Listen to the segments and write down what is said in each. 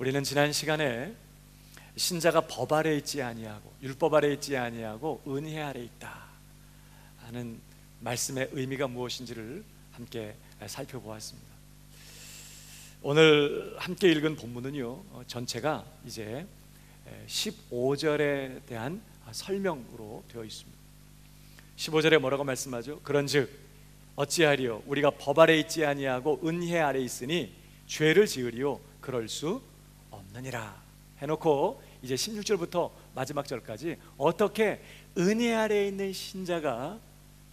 우리는 지난 시간에 신자가 법 아래 있지 아니하고 율법 아래 있지 아니하고 은혜 아래 있다 하는 말씀의 의미가 무엇인지를 함께 살펴보았습니다. 오늘 함께 읽은 본문은요, 전체가 이제 15절에 대한 설명으로 되어 있습니다. 15절에 뭐라고 말씀하죠? 그런즉 어찌하리요 우리가 법 아래 있지 아니하고 은혜 아래 있으니 죄를 지으리요 그럴 수 없느니라 해놓고 이제 16절부터 마지막 절까지 어떻게 은혜 아래에 있는 신자가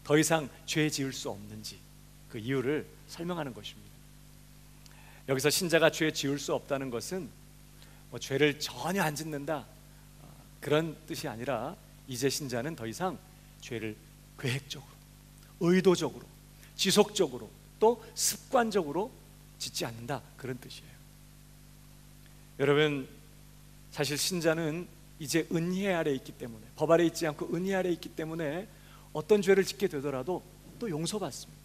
더 이상 죄 지을 수 없는지 그 이유를 설명하는 것입니다. 여기서 신자가 죄 지을 수 없다는 것은 죄를 전혀 안 짓는다 그런 뜻이 아니라 이제 신자는 더 이상 죄를 계획적으로, 의도적으로, 지속적으로 또 습관적으로 짓지 않는다 그런 뜻이에요. 여러분, 사실 신자는 이제 은혜 아래 있기 때문에, 법 아래 있지 않고 은혜 아래 있기 때문에 어떤 죄를 짓게 되더라도 또 용서받습니다.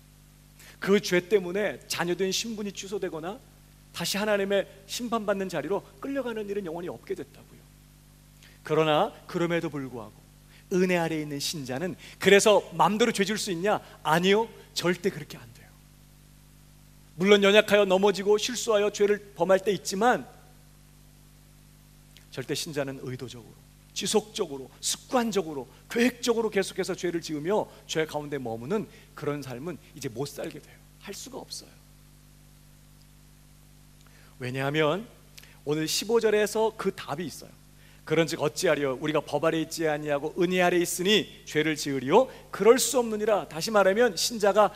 그 죄 때문에 자녀된 신분이 취소되거나 다시 하나님의 심판받는 자리로 끌려가는 일은 영원히 없게 됐다고요. 그러나 그럼에도 불구하고 은혜 아래 있는 신자는 그래서 마음대로 죄 지을 수 있냐? 아니요, 절대 그렇게 안 돼요. 물론 연약하여 넘어지고 실수하여 죄를 범할 때 있지만 절대 신자는 의도적으로, 지속적으로, 습관적으로, 계획적으로 계속해서 죄를 지으며 죄 가운데 머무는 그런 삶은 이제 못 살게 돼요. 할 수가 없어요. 왜냐하면 오늘 15절에서 그 답이 있어요. 그런즉 어찌하리요 우리가 법 아래 있지 아니하고 은혜 아래 있으니 죄를 지으리요 그럴 수 없느니라. 다시 말하면 신자가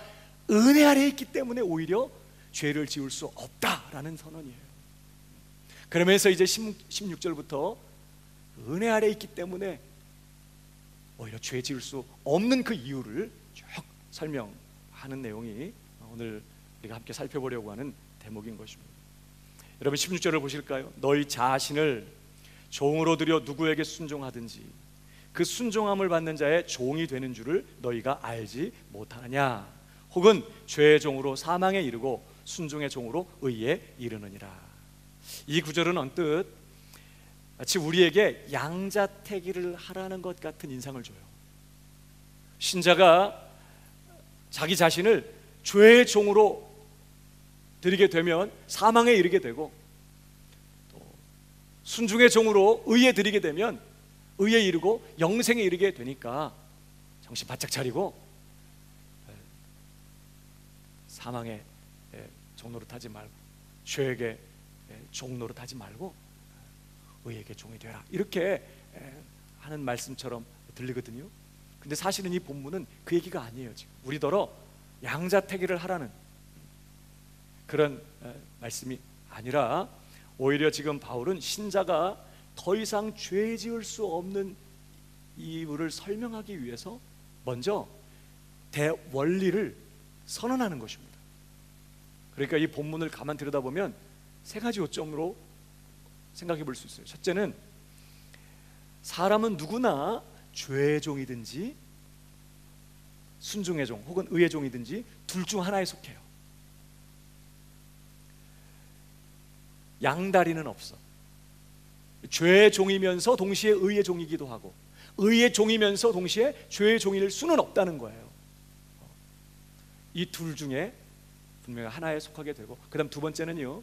은혜 아래 있기 때문에 오히려 죄를 지을 수 없다라는 선언이에요. 그러면서 이제 16절부터 은혜 아래 있기 때문에 오히려 죄 지을 수 없는 그 이유를 쭉 설명하는 내용이 오늘 우리가 함께 살펴보려고 하는 대목인 것입니다. 여러분 16절을 보실까요? 너희 자신을 종으로 들여 누구에게 순종하든지 그 순종함을 받는 자의 종이 되는 줄을 너희가 알지 못하느냐? 혹은 죄의 종으로 사망에 이르고 순종의 종으로 의에 이르느니라. 이 구절은 언뜻 마치 우리에게 양자택일을 하라는 것 같은 인상을 줘요. 신자가 자기 자신을 죄의 종으로 드리게 되면 사망에 이르게 되고 또 순종의 종으로 의에 드리게 되면 의에 이르고 영생에 이르게 되니까 정신 바짝 차리고 사망의 종노릇하지 말고 죄에게 종노릇하지 말고 의에게 종이 되라 이렇게 하는 말씀처럼 들리거든요. 근데 사실은 이 본문은 그 얘기가 아니에요. 지금 우리더러 양자택일을 하라는 그런 말씀이 아니라 오히려 지금 바울은 신자가 더 이상 죄 지을 수 없는 이유를 설명하기 위해서 먼저 대원리를 선언하는 것입니다. 그러니까 이 본문을 가만 들여다보면 세 가지 요점으로 생각해 볼 수 있어요. 첫째는 사람은 누구나 죄의 종이든지 순종의 종 혹은 의의 종이든지 둘 중 하나에 속해요. 양다리는 없어. 죄의 종이면서 동시에 의의 종이기도 하고 의의 종이면서 동시에 죄의 종일 수는 없다는 거예요. 이 둘 중에 분명히 하나에 속하게 되고, 그 다음 두 번째는요,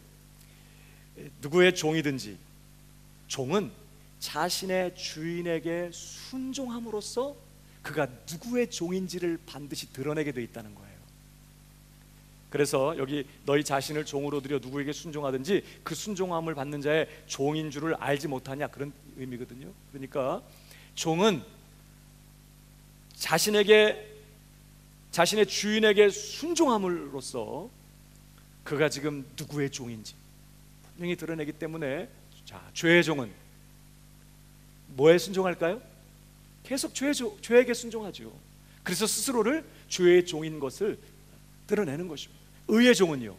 누구의 종이든지 종은 자신의 주인에게 순종함으로써 그가 누구의 종인지를 반드시 드러내게 돼 있다는 거예요. 그래서 여기 너희 자신을 종으로 들여 누구에게 순종하든지 그 순종함을 받는 자의 종인 줄을 알지 못하냐, 그런 의미거든요. 그러니까 종은 자신의 주인에게 순종함으로써 그가 지금 누구의 종인지 분명히 드러내기 때문에, 자, 죄의 종은 뭐에 순종할까요? 계속 죄에게 순종하죠. 그래서 스스로를 죄의 종인 것을 드러내는 것입니다. 의의 종은요,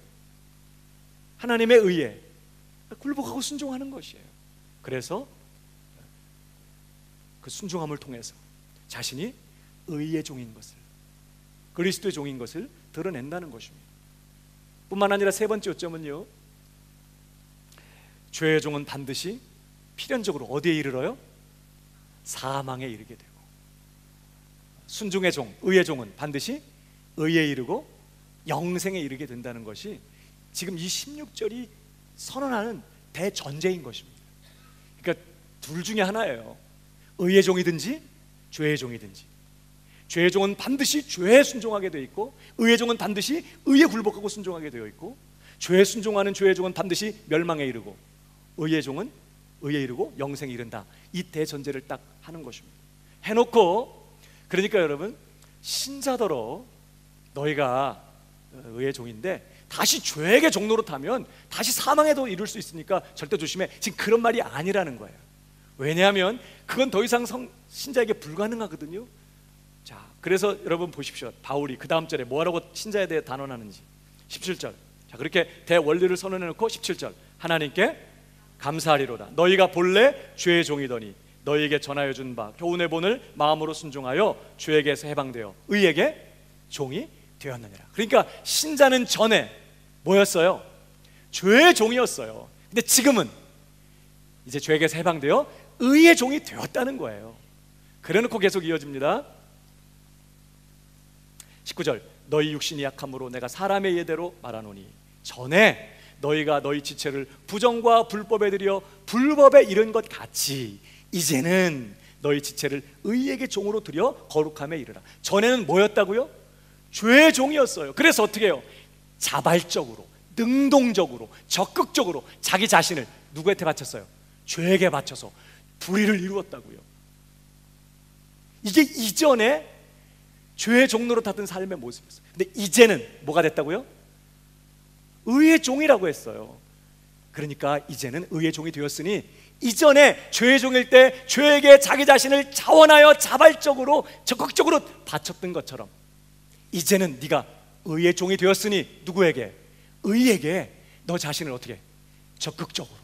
하나님의 의에 굴복하고 순종하는 것이에요. 그래서 그 순종함을 통해서 자신이 의의 종인 것을, 그리스도의 종인 것을 드러낸다는 것입니다. 뿐만 아니라 세 번째 요점은요, 죄의 종은 반드시 필연적으로 어디에 이르러요? 사망에 이르게 되고, 순종의 종, 의의 종은 반드시 의에 이르고 영생에 이르게 된다는 것이 지금 이 16절이 선언하는 대전제인 것입니다. 그러니까 둘 중에 하나예요. 의의 종이든지 죄의 종이든지. 죄의 종은 반드시 죄에 순종하게 되어 있고, 의의 종은 반드시 의에 굴복하고 순종하게 되어 있고, 죄에 순종하는 죄의 종은 반드시 멸망에 이르고, 의의 종은 의에 이르고 영생에 이른다. 이 대전제를 딱 하는 것입니다. 해놓고, 그러니까 여러분, 신자더러 너희가 의의 종인데 다시 죄의 종로로 타면 다시 사망에도 이룰 수 있으니까 절대 조심해. 지금 그런 말이 아니라는 거예요. 왜냐하면 그건 더 이상 신자에게 불가능하거든요. 자, 그래서 여러분 보십시오. 바울이 그 다음 절에 뭐라고 신자에 대해 단언하는지. 17절. 자, 그렇게 대원리를 선언해 놓고 17절. 하나님께 감사하리로다. 너희가 본래 죄의 종이더니 너희에게 전하여 준 바 교훈의 본을 마음으로 순종하여 죄에게서 해방되어 의에게 종이 되었느니라. 그러니까 신자는 전에 뭐였어요? 죄의 종이었어요. 근데 지금은 이제 죄에게서 해방되어 의의 종이 되었다는 거예요. 그래놓고 계속 이어집니다. 19절. 너희 육신이 약함으로 내가 사람의 예대로 말하노니 전에 너희가 너희 지체를 부정과 불법에 들여 불법에 이른 것 같이 이제는 너희 지체를 의에게 종으로 들여 거룩함에 이르라. 전에는 뭐였다고요? 죄의 종이었어요. 그래서 어떻게 해요? 자발적으로, 능동적으로, 적극적으로 자기 자신을 누구한테 바쳤어요? 죄에게 바쳐서 불의를 이루었다고요. 이게 이전에 죄의 종로로 탔던 삶의 모습이었어요. 근데 이제는 뭐가 됐다고요? 의의 종이라고 했어요. 그러니까 이제는 의의 종이 되었으니 이전에 죄의 종일 때 죄에게 자기 자신을 자원하여 자발적으로 적극적으로 바쳤던 것처럼 이제는 네가 의의 종이 되었으니 누구에게? 의에게 너 자신을 어떻게? 적극적으로,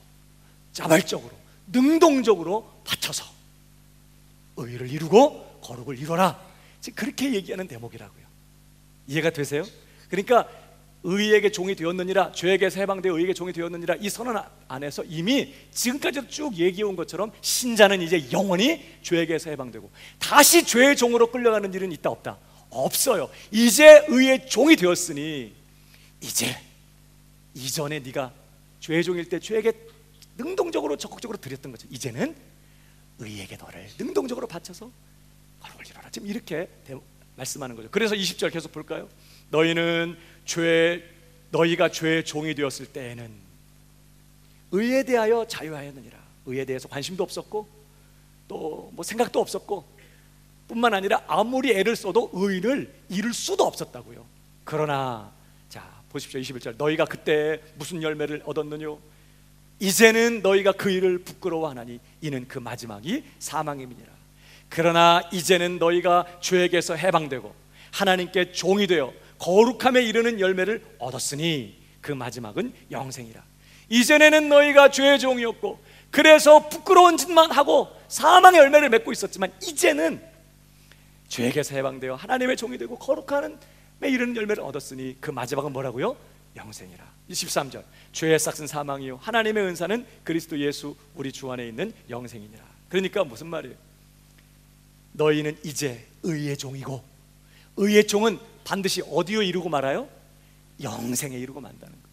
자발적으로, 능동적으로 바쳐서 의를 이루고 거룩을 이뤄라. 지금 그렇게 얘기하는 대목이라고요. 이해가 되세요? 그러니까 의에게 종이 되었느니라, 죄에게서 해방되어 의에게 종이 되었느니라, 이 선언 안에서 이미 지금까지 쭉 얘기해 온 것처럼 신자는 이제 영원히 죄에게서 해방되고 다시 죄의 종으로 끌려가는 일은 있다 없다? 없어요. 이제 의의 종이 되었으니 이제 이전에 네가 죄의 종일 때 죄에게 능동적으로 적극적으로 드렸던 거죠. 이제는 의에게 너를 능동적으로 바쳐서 거룩을 이루라. 지금 이렇게 말씀하는 거죠. 그래서 20절 계속 볼까요? 너희가 죄의 종이 되었을 때에는 의에 대하여 자유하였느니라. 의에 대해서 관심도 없었고 또 뭐 생각도 없었고 뿐만 아니라 아무리 애를 써도 의를 이룰 수도 없었다고요. 그러나 자 보십시오. 21절. 너희가 그때 무슨 열매를 얻었느뇨? 이제는 너희가 그 일을 부끄러워하나니 이는 그 마지막이 사망임이니라. 그러나 이제는 너희가 죄에게서 해방되고 하나님께 종이 되어 거룩함에 이르는 열매를 얻었으니 그 마지막은 영생이라. 이전에는 너희가 죄의 종이었고 그래서 부끄러운 짓만 하고 사망의 열매를 맺고 있었지만 이제는 죄에게서 해방되어 하나님의 종이 되고 거룩함에 이르는 열매를 얻었으니 그 마지막은 뭐라고요? 영생이라. 23절. 죄의 싹은 사망이요 하나님의 은사는 그리스도 예수 우리 주 안에 있는 영생이니라. 그러니까 무슨 말이에요? 너희는 이제 의의 종이고 의의 종은 반드시 어디에 이루고 말아요? 영생에 이루고 만다는 거예요.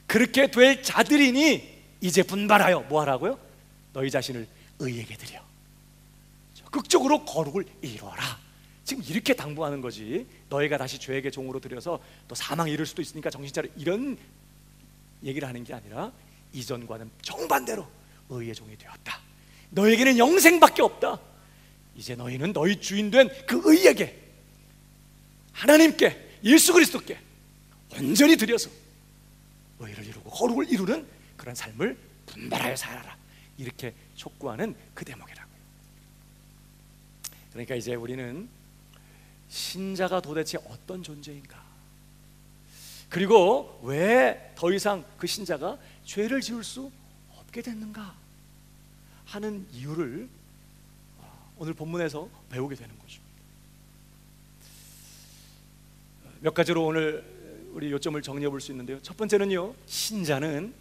그렇게 될 자들이니 이제 분발하여 뭐 하라고요? 너희 자신을 의에게 드려 적극적으로 거룩을 이루어라. 지금 이렇게 당부하는 거지. 너희가 다시 죄에게 종으로 들여서 또 사망에 이를 수도 있으니까 정신 차려, 이런 얘기를 하는 게 아니라 이전과는 정반대로 의의 종이 되었다. 너에게는 영생밖에 없다. 이제 너희는 너희 주인 된 그 의에게, 하나님께, 예수 그리스도께 온전히 드려서 의를 이루고 거룩을 이루는 그런 삶을 분발하여 살아라. 이렇게 촉구하는 그 대목이라고요. 그러니까 이제 우리는 신자가 도대체 어떤 존재인가, 그리고 왜 더 이상 그 신자가 죄를 지을 수 없게 됐는가 하는 이유를 오늘 본문에서 배우게 되는 거죠. 몇 가지로 오늘 우리 요점을 정리해 볼 수 있는데요. 첫 번째는요, 신자는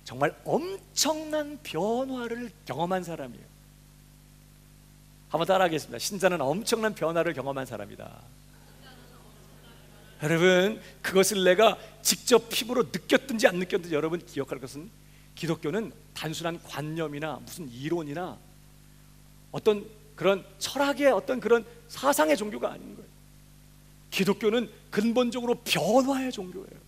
정말 엄청난 변화를 경험한 사람이에요. 한번 따라하겠습니다. 신자는 엄청난 변화를 경험한 사람이다. 여러분, 그것을 내가 직접 피부로 느꼈든지 안 느꼈든지 여러분 기억할 것은, 기독교는 단순한 관념이나 무슨 이론이나 어떤 그런 철학의 어떤 그런 사상의 종교가 아닌 거예요. 기독교는 근본적으로 변화의 종교예요.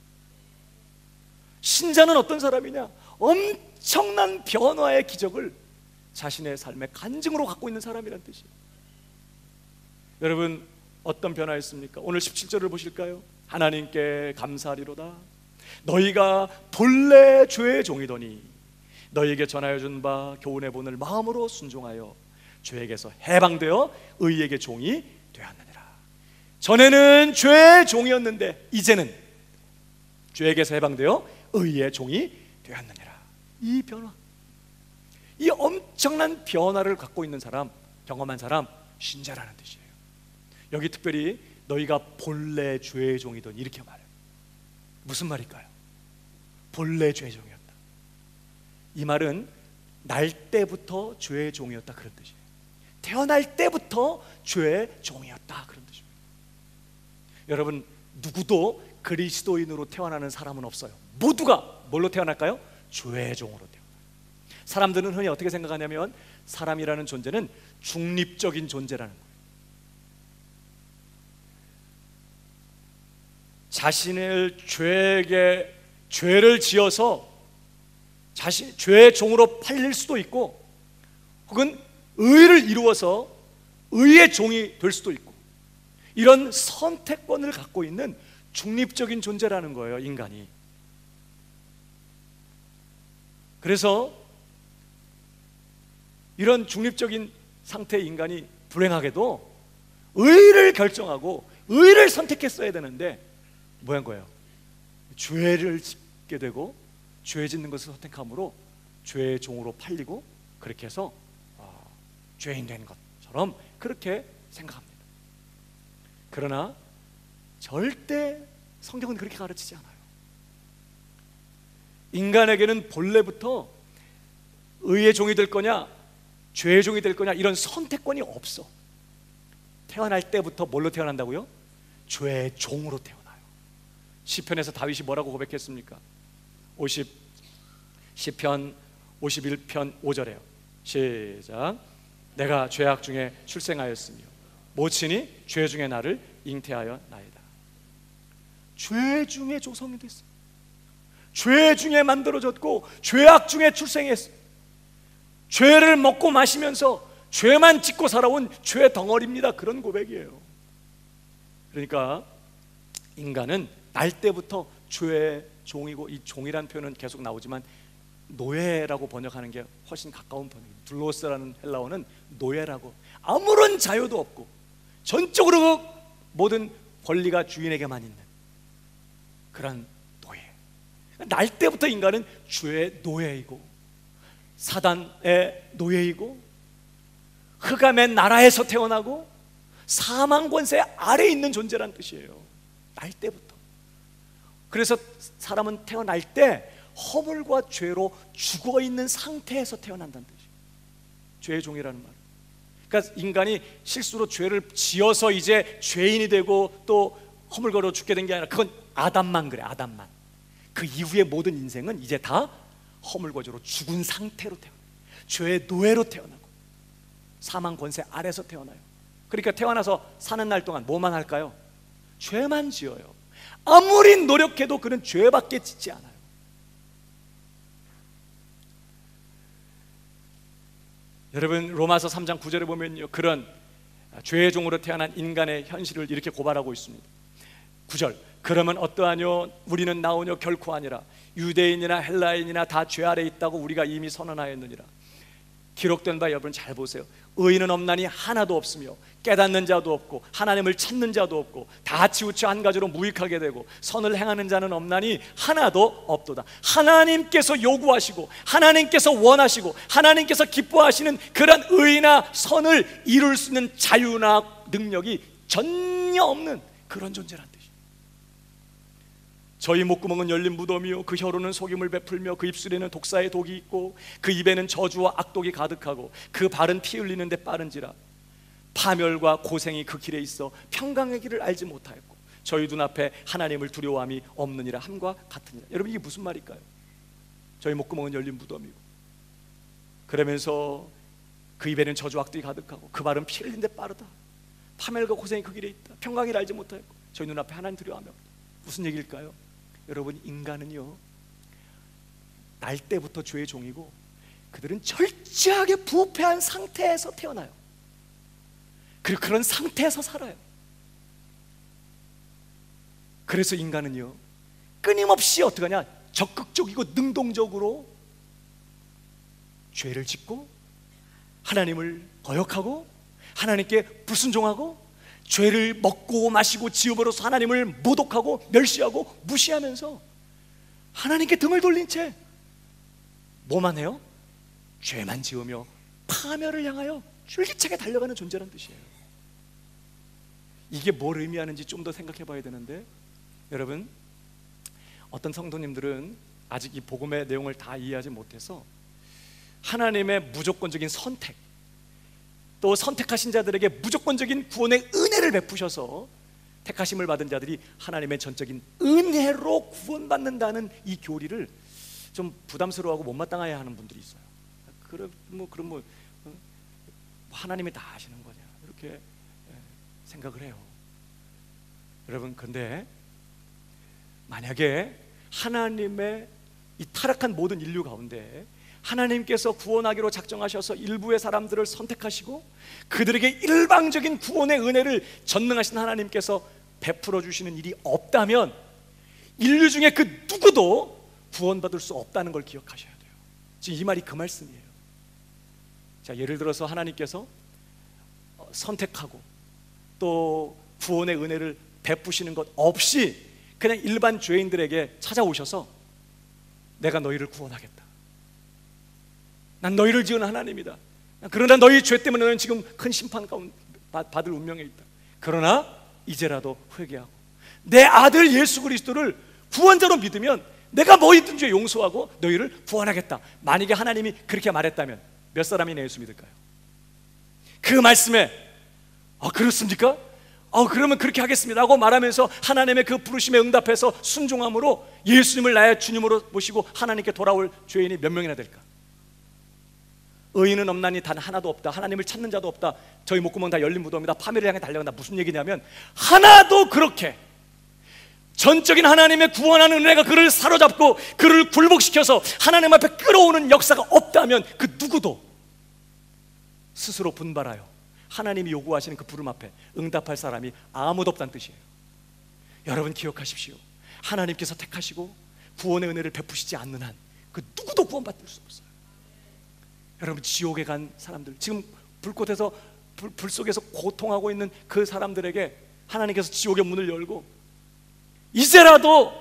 신자는 어떤 사람이냐? 엄청난 변화의 기적을 자신의 삶의 간증으로 갖고 있는 사람이란 뜻이에요. 여러분, 어떤 변화였습니까? 오늘 17절을 보실까요? 하나님께 감사하리로다. 너희가 본래 죄의 종이더니 너희에게 전하여 준 바 교훈의 본을 마음으로 순종하여 죄에게서 해방되어 의에게 종이 되었느니라. 전에는 죄의 종이었는데 이제는 죄에게서 해방되어 의의 종이 되었느니라. 이 변화, 이 엄청난 변화를 갖고 있는 사람, 경험한 사람, 신자라는 뜻이에요. 여기 특별히 너희가 본래 죄의 종이더니 이렇게 말해요. 무슨 말일까요? 본래 죄의 종이었다. 이 말은 날 때부터 죄의 종이었다, 그런 뜻이에요. 태어날 때부터 죄의 종이었다, 그런 뜻입니다. 여러분, 누구도 그리스도인으로 태어나는 사람은 없어요. 모두가 뭘로 태어날까요? 죄의 종으로 태어나요. 사람들은 흔히 어떻게 생각하냐면 사람이라는 존재는 중립적인 존재라는 거예요. 자신을 죄를 지어서 죄의 종으로 팔릴 수도 있고, 혹은 의를 이루어서 의의 종이 될 수도 있고, 이런 선택권을 갖고 있는 중립적인 존재라는 거예요, 인간이. 그래서 이런 중립적인 상태의 인간이 불행하게도 의를 결정하고 의를 선택했어야 되는데 뭐한 거예요? 죄를 짓게 되고 죄 짓는 것을 선택함으로 죄의 종으로 팔리고, 그렇게 해서 죄인 된 것처럼 그렇게 생각합니다. 그러나 절대 성경은 그렇게 가르치지 않아요. 인간에게는 본래부터 의의 종이 될 거냐 죄의 종이 될 거냐 이런 선택권이 없어. 태어날 때부터 뭘로 태어난다고요? 죄의 종으로 태어나요. 시편에서 다윗이 뭐라고 고백했습니까? 시편 51편 5절에요. 시작. 내가 죄악 중에 출생하였으며 모친이 죄 중에 나를 잉태하여 나이다. 죄 중에 조성이 됐어요. 죄 중에 만들어졌고 죄악 중에 출생했어요. 죄를 먹고 마시면서 죄만 짓고 살아온 죄 덩어리입니다. 그런 고백이에요. 그러니까 인간은 날 때부터 죄의 종이고, 이 종이란 표현은 계속 나오지만 노예라고 번역하는 게 훨씬 가까운 번역이에요. 둘로스라는 헬라어는 노예라고, 아무런 자유도 없고 전적으로 모든 권리가 주인에게만 있는 그런 노예. 날 때부터 인간은 죄의 노예이고 사단의 노예이고 흑암의 나라에서 태어나고 사망 권세 아래에 있는 존재란 뜻이에요. 날 때부터. 그래서 사람은 태어날 때 허물과 죄로 죽어있는 상태에서 태어난다는 뜻이에요. 죄의 종이라는 말. 그러니까 인간이 실수로 죄를 지어서 이제 죄인이 되고 또 허물거려 죽게 된 게 아니라 그건 아담만 그래. 아담만. 그 이후의 모든 인생은 이제 다 허물과 죄로 죽은 상태로 태어나요. 죄의 노예로 태어나고 사망 권세 아래서 태어나요. 그러니까 태어나서 사는 날 동안 뭐만 할까요? 죄만 지어요. 아무리 노력해도 그는 죄밖에 짓지 않아요. 여러분, 로마서 3장 9절에 보면요, 그런 죄의 종으로 태어난 인간의 현실을 이렇게 고발하고 있습니다. 9절. 그러면 어떠하뇨? 우리는 나오뇨? 결코 아니라 유대인이나 헬라인이나 다 죄 아래 있다고 우리가 이미 선언하였느니라. 기록된 바 여러분 잘 보세요. 의인은 없나니 하나도 없으며 깨닫는 자도 없고 하나님을 찾는 자도 없고 다 치우쳐 한 가지로 무익하게 되고 선을 행하는 자는 없나니 하나도 없도다. 하나님께서 요구하시고 하나님께서 원하시고 하나님께서 기뻐하시는 그런 의나 선을 이룰 수 있는 자유나 능력이 전혀 없는 그런 존재란 뜻이에요. 저희 목구멍은 열린 무덤이요 그 혀로는 속임을 베풀며 그 입술에는 독사의 독이 있고 그 입에는 저주와 악독이 가득하고 그 발은 피 흘리는 데 빠른지라 파멸과 고생이 그 길에 있어 평강의 길을 알지 못하였고 저희 눈앞에 하나님을 두려워함이 없느니라 함과 같으니라. 여러분, 이게 무슨 말일까요? 저희 목구멍은 열린 무덤이고, 그러면서 그 입에는 저주 악독이 가득하고 그 발은 피 흘리는 데 빠르다. 파멸과 고생이 그 길에 있다. 평강을 알지 못하였고 저희 눈앞에 하나님 두려워함이 없다. 무슨 얘기일까요? 여러분, 인간은요 날 때부터 죄의 종이고 그들은 철저하게 부패한 상태에서 태어나요. 그리고 그런 상태에서 살아요. 그래서 인간은요 끊임없이 어떻게 하냐, 적극적이고 능동적으로 죄를 짓고 하나님을 거역하고 하나님께 불순종하고 죄를 먹고 마시고 지음으로써 하나님을 모독하고 멸시하고 무시하면서 하나님께 등을 돌린 채 뭐만 해요? 죄만 지으며 파멸을 향하여 줄기차게 달려가는 존재라는 뜻이에요. 이게 뭘 의미하는지 좀 더 생각해 봐야 되는데, 여러분, 어떤 성도님들은 아직 이 복음의 내용을 다 이해하지 못해서 하나님의 무조건적인 선택, 또 선택하신 자들에게 무조건적인 구원의 은혜를 베푸셔서 택하심을 받은 자들이 하나님의 전적인 은혜로 구원받는다는 이 교리를 좀 부담스러워하고 못마땅해 하는 분들이 있어요. 그럼 하나님이 다 하시는 거냐, 이렇게 생각을 해요. 여러분, 근데 만약에 하나님의 이 타락한 모든 인류 가운데 하나님께서 구원하기로 작정하셔서 일부의 사람들을 선택하시고 그들에게 일방적인 구원의 은혜를 전능하신 하나님께서 베풀어 주시는 일이 없다면 인류 중에 그 누구도 구원받을 수 없다는 걸 기억하셔야 돼요. 지금 이 말이 그 말씀이에요. 자, 예를 들어서 하나님께서 선택하고 또 구원의 은혜를 베푸시는 것 없이 그냥 일반 죄인들에게 찾아오셔서 내가 너희를 구원하겠다, 난 너희를 지은 하나님이다, 그러나 너희 죄 때문에 너는 지금 큰 심판 가운데 받을 운명에 있다, 그러나 이제라도 회개하고 내 아들 예수 그리스도를 구원자로 믿으면 내가 뭐이든 죄 용서하고 너희를 구원하겠다. 만약에 하나님이 그렇게 말했다면 몇 사람이 예수 믿을까요? 그 말씀에 그렇습니까? 그러면 그렇게 하겠습니다 하고 말하면서 하나님의 그 부르심에 응답해서 순종함으로 예수님을 나의 주님으로 모시고 하나님께 돌아올 죄인이 몇 명이나 될까? 의인은 없나니 단 하나도 없다, 하나님을 찾는 자도 없다, 저희 목구멍 다 열린 무덤이다, 파멸을 향해 달려간다. 무슨 얘기냐면 하나도 그렇게 전적인 하나님의 구원하는 은혜가 그를 사로잡고 그를 굴복시켜서 하나님 앞에 끌어오는 역사가 없다면 그 누구도 스스로 분발하여 하나님이 요구하시는 그 부름 앞에 응답할 사람이 아무도 없다는 뜻이에요. 여러분, 기억하십시오. 하나님께서 택하시고 구원의 은혜를 베푸시지 않는 한 그 누구도 구원받을 수 없어요. 여러분, 지옥에 간 사람들, 지금 불꽃에서 불 속에서 고통하고 있는 그 사람들에게 하나님께서 지옥의 문을 열고 이제라도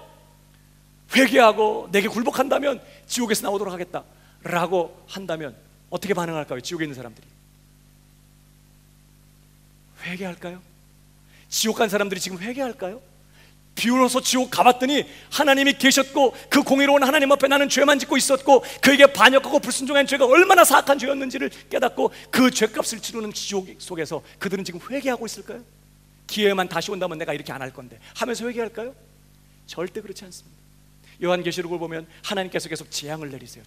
회개하고 내게 굴복한다면 지옥에서 나오도록 하겠다 라고 한다면 어떻게 반응할까요? 지옥에 있는 사람들이 회개할까요? 지옥 간 사람들이 지금 회개할까요? 비로소 지옥 가봤더니 하나님이 계셨고 그 공의로운 하나님 앞에 나는 죄만 짓고 있었고 그에게 반역하고 불순종한 죄가 얼마나 사악한 죄였는지를 깨닫고 그 죄값을 치르는 지옥 속에서 그들은 지금 회개하고 있을까요? 기회만 다시 온다면 내가 이렇게 안 할 건데 하면서 회개할까요? 절대 그렇지 않습니다. 요한계시록을 보면 하나님께서 계속 재앙을 내리세요.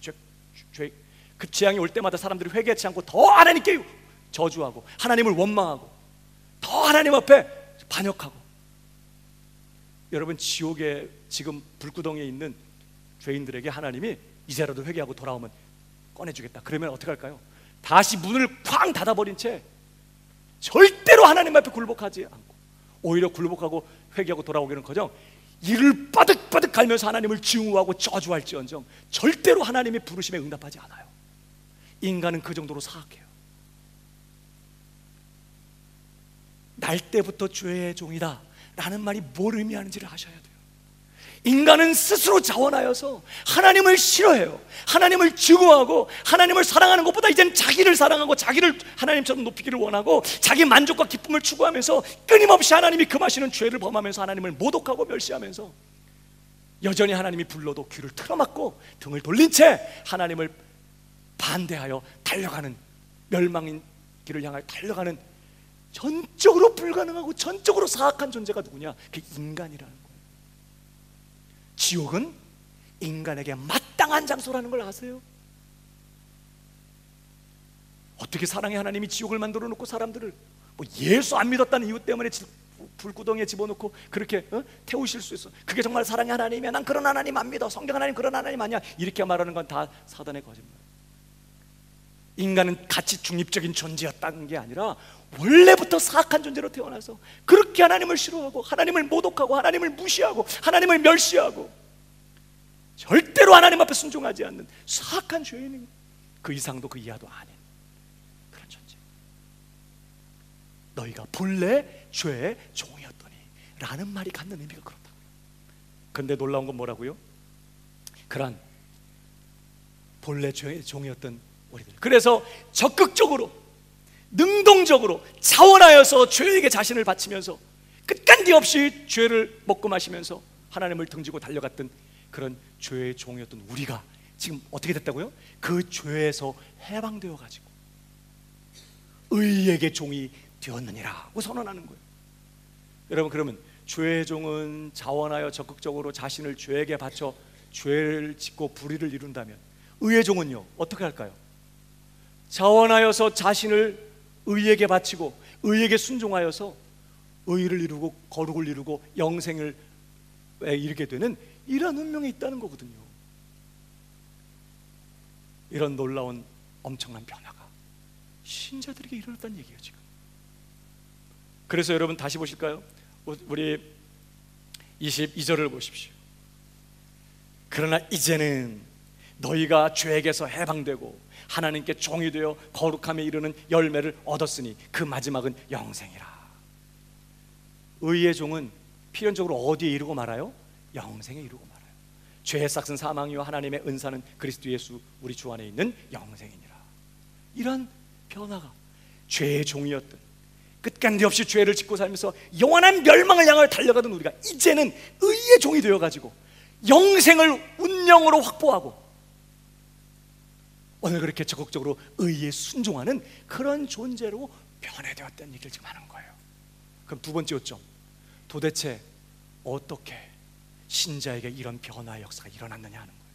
그 재앙이 올 때마다 사람들이 회개하지 않고 더 하나님께 저주하고 하나님을 원망하고 더 하나님 앞에 반역하고. 여러분, 지옥에 지금 불구덩이에 있는 죄인들에게 하나님이 이제라도 회개하고 돌아오면 꺼내주겠다. 그러면 어떻게 할까요? 다시 문을 쾅 닫아버린 채 절대로 하나님 앞에 굴복하지 않고 오히려 굴복하고 회개하고 돌아오기는커녕 이를 바득바득 갈면서 하나님을 증오하고 저주할지언정 절대로 하나님의 부르심에 응답하지 않아요. 인간은 그 정도로 사악해요. 날 때부터 죄의 종이다 라는 말이 뭘 의미하는지를 아셔야 돼요. 인간은 스스로 자원하여서 하나님을 싫어해요. 하나님을 증오하고 하나님을 사랑하는 것보다 이젠 자기를 사랑하고 자기를 하나님처럼 높이기를 원하고 자기 만족과 기쁨을 추구하면서 끊임없이 하나님이 금하시는 죄를 범하면서 하나님을 모독하고 멸시하면서 여전히 하나님이 불러도 귀를 틀어막고 등을 돌린 채 하나님을 반대하여 달려가는, 멸망인 길을 향하여 달려가는 전적으로 불가능하고 전적으로 사악한 존재가 누구냐? 그게 인간이라는 거예요. 지옥은 인간에게 마땅한 장소라는 걸 아세요? 어떻게 사랑의 하나님이 지옥을 만들어 놓고 사람들을 뭐 예수 안 믿었다는 이유 때문에 불구덩이에 집어넣고 그렇게 태우실 수 있어? 그게 정말 사랑의 하나님이야? 난 그런 하나님 안 믿어. 성경 하나님 그런 하나님 아니야. 이렇게 말하는 건 다 사단의 거짓말. 인간은 가치 중립적인 존재였다는 게 아니라 원래부터 사악한 존재로 태어나서 그렇게 하나님을 싫어하고 하나님을 모독하고 하나님을 무시하고 하나님을 멸시하고 절대로 하나님 앞에 순종하지 않는 사악한 죄인인, 그 이상도 그 이하도 아닌 그런 존재. 너희가 본래 죄의 종이었더니 라는 말이 갖는 의미가 그렇다고요. 그런데 놀라운 건 뭐라고요? 그런 본래 죄의 종이었던 우리들, 그래서 적극적으로 능동적으로 자원하여서 죄에게 자신을 바치면서 끝간디 없이 죄를 먹고 마시면서 하나님을 등지고 달려갔던 그런 죄의 종이었던 우리가 지금 어떻게 됐다고요? 그 죄에서 해방되어 가지고 의에게 종이 되었느니라고 선언하는 거예요. 여러분, 그러면 죄의 종은 자원하여 적극적으로 자신을 죄에게 바쳐 죄를 짓고 불의를 이룬다면 의의 종은요 어떻게 할까요? 자원하여서 자신을 의에게 바치고 의에게 순종하여서 의를 이루고 거룩을 이루고 영생을 이루게 되는 이런 운명이 있다는 거거든요. 이런 놀라운 엄청난 변화가 신자들에게 일어났다는 얘기예요 지금. 그래서 여러분 다시 보실까요? 우리 22절을 보십시오. 그러나 이제는 너희가 죄에게서 해방되고 하나님께 종이 되어 거룩함에 이르는 열매를 얻었으니 그 마지막은 영생이라. 의의 종은 필연적으로 어디에 이르고 말아요? 영생에 이르고 말아요. 죄의 싹은 사망이요 하나님의 은사는 그리스도 예수 우리 주 안에 있는 영생이니라. 이런 변화가 죄의 종이었던, 끝간디 없이 죄를 짓고 살면서 영원한 멸망을 향하여 달려가던 우리가 이제는 의의 종이 되어가지고 영생을 운명으로 확보하고 오늘 그렇게 적극적으로 의에 순종하는 그런 존재로 변해되었다는 얘기를 지금 하는 거예요. 그럼 두 번째 요점, 도대체 어떻게 신자에게 이런 변화의 역사가 일어났느냐 하는 거예요.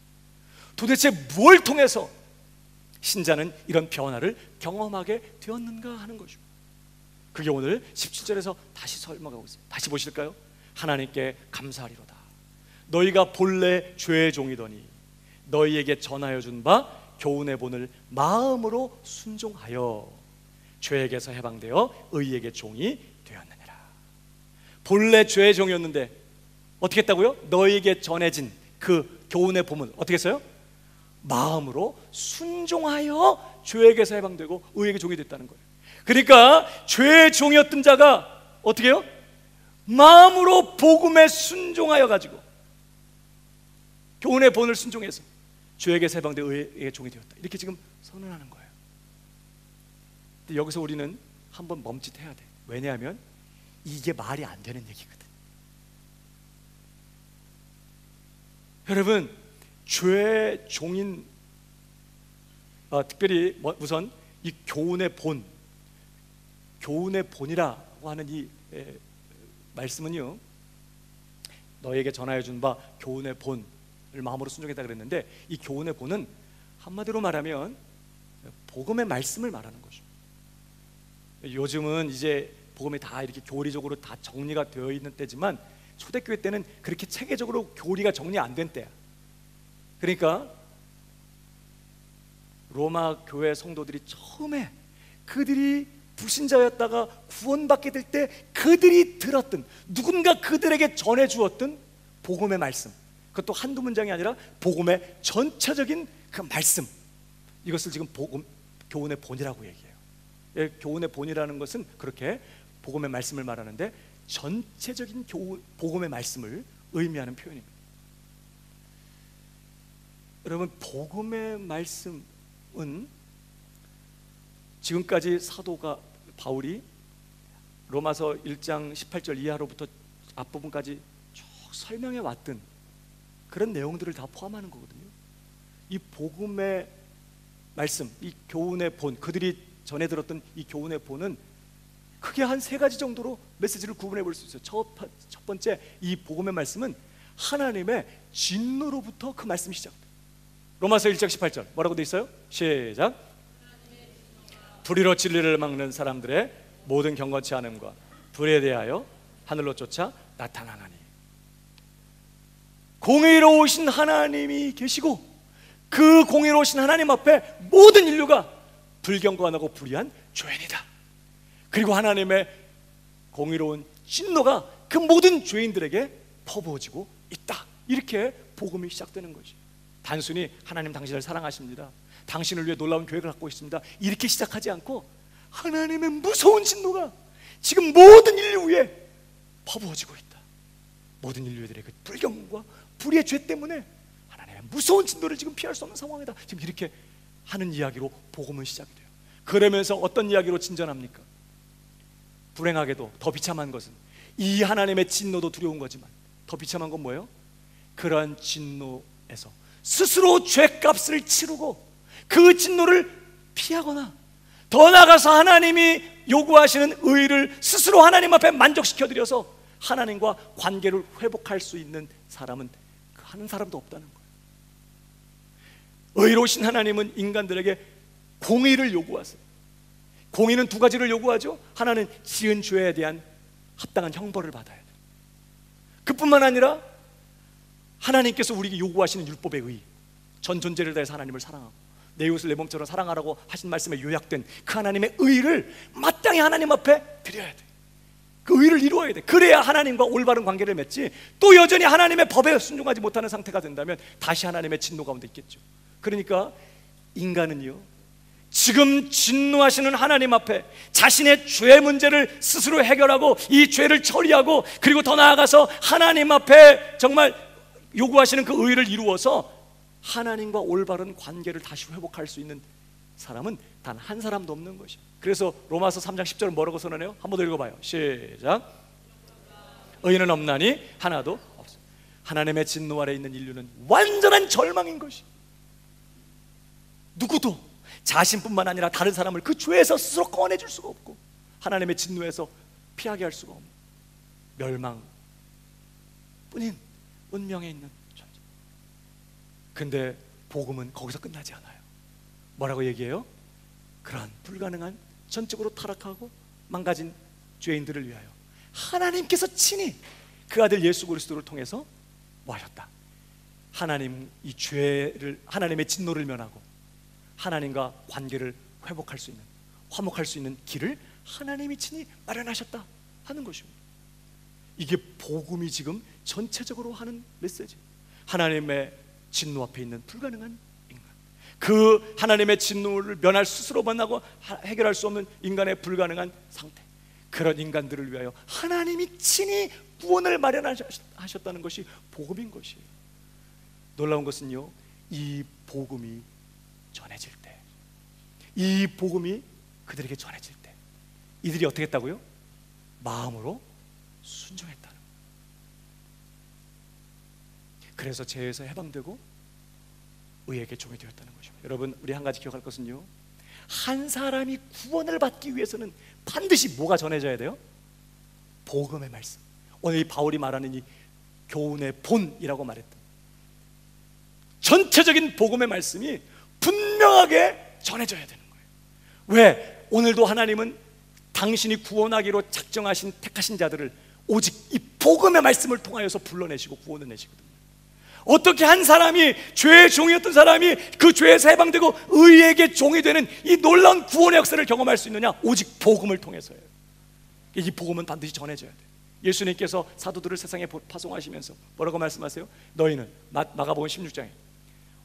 도대체 뭘 통해서 신자는 이런 변화를 경험하게 되었는가 하는 거죠. 그게 오늘 17절에서 다시 설명하고 있어요. 다시 보실까요? 하나님께 감사하리로다. 너희가 본래 죄의 종이더니 너희에게 전하여 준 바 교훈의 본을 마음으로 순종하여 죄에게서 해방되어 의에게 종이 되었느니라. 본래 죄의 종이었는데 어떻게 했다고요? 너희에게 전해진 그 교훈의 본을 어떻게 했어요? 마음으로 순종하여 죄에게서 해방되고 의에게 종이 됐다는 거예요. 그러니까 죄의 종이었던 자가 어떻게 해요? 마음으로 복음에 순종하여 가지고 교훈의 본을 순종해서 죄에게 해방되어 의에게 종이 되었다. 이렇게 지금 선언하는 거예요. 근데 여기서 우리는 한번 멈칫해야 돼. 왜냐하면 이게 말이 안 되는 얘기거든. 여러분, 죄의 종인 특별히 우선 이 교훈의 본이라고 하는 이 말씀은요, 너에게 전하여 준 바 교훈의 본을 마음으로 순종했다 그랬는데, 이 교훈의 본은 한마디로 말하면 복음의 말씀을 말하는 거죠. 요즘은 이제 복음이 다 이렇게 교리적으로 다 정리가 되어 있는 때지만 초대교회 때는 그렇게 체계적으로 교리가 정리 안 된 때야. 그러니까 로마 교회 성도들이 처음에 그들이 불신자였다가 구원받게 될 때 그들이 들었던, 누군가 그들에게 전해주었던 복음의 말씀, 그것도 한두 문장이 아니라 복음의 전체적인 그 말씀, 이것을 지금 교훈의 본이라고 얘기해요. 교훈의 본이라는 것은 그렇게 복음의 말씀을 말하는데 전체적인 복음의 말씀을 의미하는 표현입니다. 여러분, 복음의 말씀은 지금까지 사도가 바울이 로마서 1장 18절 이하로부터 앞부분까지 쭉 설명해 왔던 그런 내용들을 다 포함하는 거거든요. 이 복음의 말씀, 이 교훈의 본, 그들이 전해 들었던 이 교훈의 본은 크게 한 세 가지 정도로 메시지를 구분해 볼 수 있어요. 첫 번째, 이 복음의 말씀은 하나님의 진노로부터 그 말씀이 시작돼요. 로마서 1장 18절 뭐라고 돼 있어요? 시작. 불의로 진리를 막는 사람들의 모든 경건치 않음과 불에 대하여 하늘로 쫓아 나타나나니. 공의로우신 하나님이 계시고 그 공의로우신 하나님 앞에 모든 인류가 불경건하고 불의한 죄인이다. 그리고 하나님의 공의로운 진노가 그 모든 죄인들에게 퍼부어지고 있다. 이렇게 복음이 시작되는 거지. 단순히 하나님 당신을 사랑하십니다, 당신을 위해 놀라운 계획을 갖고 있습니다, 이렇게 시작하지 않고 하나님의 무서운 진노가 지금 모든 인류 위에 퍼부어지고 있다. 모든 인류들의 그 불경과 불의의 죄 때문에 하나님의 무서운 진노를 지금 피할 수 없는 상황이다. 지금 이렇게 하는 이야기로 복음은 시작이 돼요. 그러면서 어떤 이야기로 진전합니까? 불행하게도 더 비참한 것은 이 하나님의 진노도 두려운 거지만 더 비참한 건 뭐예요? 그러한 진노에서 스스로 죄값을 치르고 그 진노를 피하거나 더 나아가서 하나님이 요구하시는 의를 스스로 하나님 앞에 만족시켜드려서 하나님과 관계를 회복할 수 있는 사람은 하는 사람도 없다는 거예요. 의로우신 하나님은 인간들에게 공의를 요구하세요. 공의는 두 가지를 요구하죠. 하나는 지은 죄에 대한 합당한 형벌을 받아야 돼요. 그뿐만 아니라 하나님께서 우리에게 요구하시는 율법의 의, 전 존재를 다해서 하나님을 사랑하고 내 이웃을 내 몸처럼 사랑하라고 하신 말씀에 요약된 그 하나님의 의를 마땅히 하나님 앞에 드려야 돼. 그 의를 이루어야 돼. 그래야 하나님과 올바른 관계를 맺지, 또 여전히 하나님의 법에 순종하지 못하는 상태가 된다면 다시 하나님의 진노 가운데 있겠죠. 그러니까 인간은요, 지금 진노하시는 하나님 앞에 자신의 죄 문제를 스스로 해결하고 이 죄를 처리하고 그리고 더 나아가서 하나님 앞에 정말 요구하시는 그 의를 이루어서 하나님과 올바른 관계를 다시 회복할 수 있는 사람은 단 한 사람도 없는 것이에요. 그래서 로마서 3장 10절은 뭐라고 선언해요? 한 번 더 읽어봐요. 시작. 의인은 없나니 하나도 없어. 하나님의 진노 아래 있는 인류는 완전한 절망인 것이, 누구도 자신뿐만 아니라 다른 사람을 그 죄에서 스스로 꺼내줄 수가 없고 하나님의 진노에서 피하게 할 수가 없는 멸망뿐인 운명에 있는 존재. 근데 복음은 거기서 끝나지 않아요. 뭐라고 얘기해요? 그러한 불가능한, 전적으로 타락하고 망가진 죄인들을 위하여 하나님께서 친히 그 아들 예수 그리스도를 통해서 뭐 하셨다? 하나님 이 죄를, 하나님의 진노를 면하고 하나님과 관계를 회복할 수 있는, 화목할 수 있는 길을 하나님이 친히 마련하셨다 하는 것입니다. 이게 복음이 지금 전체적으로 하는 메시지. 하나님의 진노 앞에 있는 불가능한 인간, 그 하나님의 진노를 면할 스스로 만나고 해결할 수 없는 인간의 불가능한 상태, 그런 인간들을 위하여 하나님이 친히 구원을 마련하셨다는 것이 복음인 것이에요. 놀라운 것은요, 이 복음이 전해질 때, 이 복음이 그들에게 전해질 때 이들이 어떻게 했다고요? 마음으로 순종했다는 거예요. 그래서 죄에서 해방되고 의에게 종이 되었다는 것입니다. 여러분, 우리 한 가지 기억할 것은요, 한 사람이 구원을 받기 위해서는 반드시 뭐가 전해져야 돼요? 복음의 말씀. 오늘 이 바울이 말하는 이 교훈의 본이라고 말했던 전체적인 복음의 말씀이 분명하게 전해져야 되는 거예요. 왜? 오늘도 하나님은 당신이 구원하기로 작정하신 택하신 자들을 오직 이 복음의 말씀을 통하여서 불러내시고 구원을 내시거든요. 어떻게 한 사람이 죄의 종이었던 사람이 그 죄에서 해방되고 의에게 종이 되는 이 놀라운 구원의 역사를 경험할 수 있느냐? 오직 복음을 통해서예요. 이 복음은 반드시 전해져야 돼요. 예수님께서 사도들을 세상에 파송하시면서 뭐라고 말씀하세요? 너희는 마가복음 16장에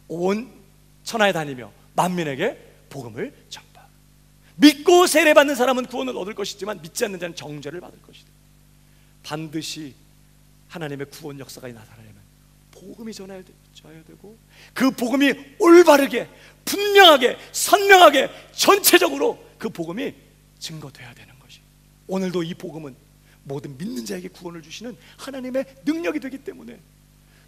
온 천하에 다니며 만민에게 복음을 전파. 믿고 세례받는 사람은 구원을 얻을 것이지만 믿지 않는 자는 정죄를 받을 것이다. 반드시 하나님의 구원 역사가 나타나려면 복음이 전해야 되고 그 복음이 올바르게, 분명하게, 선명하게, 전체적으로 그 복음이 증거돼야 되는 것이, 오늘도 이 복음은 모든 믿는 자에게 구원을 주시는 하나님의 능력이 되기 때문에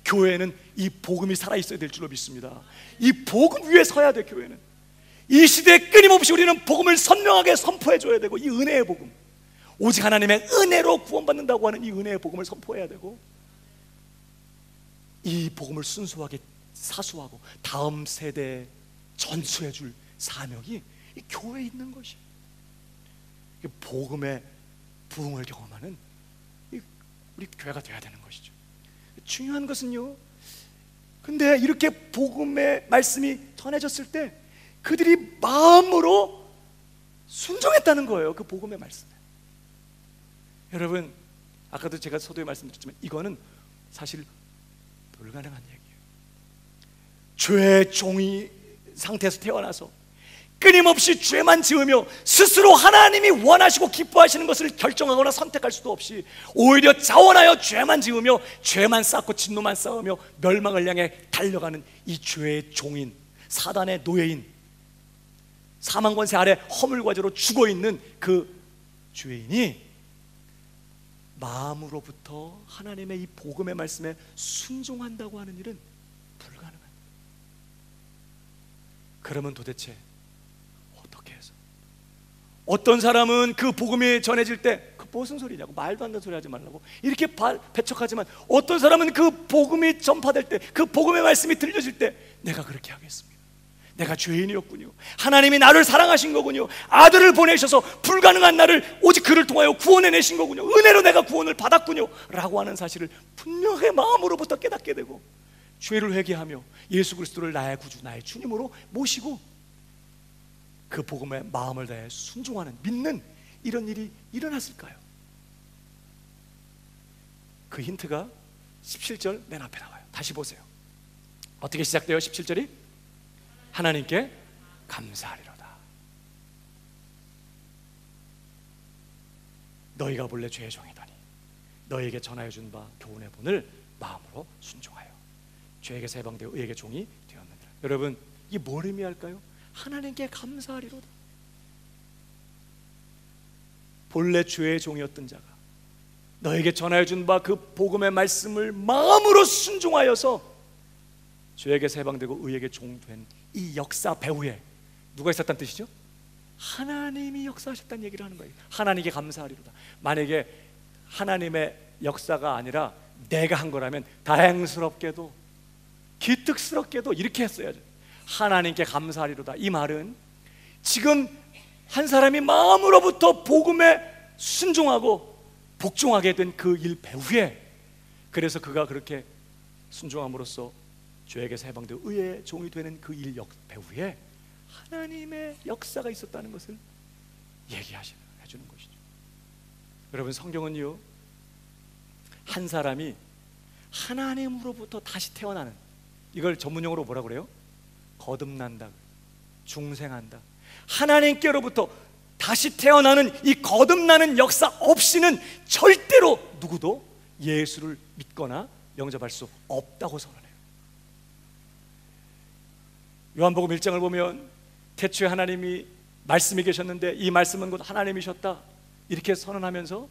교회는 이 복음이 살아있어야 될 줄로 믿습니다. 이 복음 위에 서야 돼. 교회는 이 시대에 끊임없이 우리는 복음을 선명하게 선포해 줘야 되고, 이 은혜의 복음, 오직 하나님의 은혜로 구원받는다고 하는 이 은혜의 복음을 선포해야 되고, 이 복음을 순수하게 사수하고 다음 세대에 전수해 줄 사명이 이 교회에 있는 것이, 복음의 부흥을 경험하는 우리 교회가 되어야 되는 것이죠. 중요한 것은요, 근데 이렇게 복음의 말씀이 전해졌을 때 그들이 마음으로 순종했다는 거예요. 그 복음의 말씀에. 여러분, 아까도 제가 서두에 말씀드렸지만 이거는 사실 불가능한 얘기예요. 죄의 종이 상태에서 태어나서 끊임없이 죄만 지으며 스스로 하나님이 원하시고 기뻐하시는 것을 결정하거나 선택할 수도 없이 오히려 자원하여 죄만 지으며 죄만 쌓고 진노만 쌓으며 멸망을 향해 달려가는 이 죄의 종인, 사단의 노예인, 사망 권세 아래 허물과제로 죽어있는 그 죄인이 마음으로부터 하나님의 이 복음의 말씀에 순종한다고 하는 일은 불가능합니다. 그러면 도대체 어떻게 해서? 어떤 사람은 그 복음이 전해질 때 그 무슨 소리냐고, 말도 안 되는 소리 하지 말라고 이렇게 배척하지만, 어떤 사람은 그 복음이 전파될 때, 그 복음의 말씀이 들려질 때 내가 그렇게 하겠습니다. 내가 죄인이었군요. 하나님이 나를 사랑하신 거군요. 아들을 보내셔서 불가능한 나를 오직 그를 통하여 구원해내신 거군요. 은혜로 내가 구원을 받았군요 라고 하는 사실을 분명히 마음으로부터 깨닫게 되고, 죄를 회개하며 예수 그리스도를 나의 구주, 나의 주님으로 모시고 그 복음에 마음을 다해 순종하는, 믿는 이런 일이 일어났을까요? 그 힌트가 17절 맨 앞에 나와요. 다시 보세요. 어떻게 시작돼요? 17절이 하나님께 감사하리로다. 너희가 본래 죄의 종이더니 너희에게 전하여 준 바 교훈의 본을 마음으로 순종하여 죄에게 해방되어 의에게 종이 되었느니라. 여러분, 이게 뭘 의미할까요? 하나님께 감사하리로다. 본래 죄의 종이었던 자가 너에게 전하여 준 바 그 복음의 말씀을 마음으로 순종하여서 죄에게 해방되고 의에게 종된 이 역사 배후에 누가 있었다는 뜻이죠? 하나님이 역사하셨다는 얘기를 하는 거예요. 하나님께 감사하리로다. 만약에 하나님의 역사가 아니라 내가 한 거라면 다행스럽게도 기특스럽게도 이렇게 했어야죠. 하나님께 감사하리로다. 이 말은 지금 한 사람이 마음으로부터 복음에 순종하고 복종하게 된 그 일 배후에, 그래서 그가 그렇게 순종함으로써 죄에게서 해방되어 의의 종이 되는 그 일 배후에 하나님의 역사가 있었다는 것을 얘기해주는 것이죠. 여러분, 성경은요, 한 사람이 하나님으로부터 다시 태어나는, 이걸 전문용어로 뭐라 그래요? 거듭난다, 중생한다. 하나님께로부터 다시 태어나는 이 거듭나는 역사 없이는 절대로 누구도 예수를 믿거나 영접할 수 없다고 선언해요. 요한복음 1장을 보면 태초에 하나님이 말씀이 계셨는데 이 말씀은 곧 하나님이셨다 이렇게 선언하면서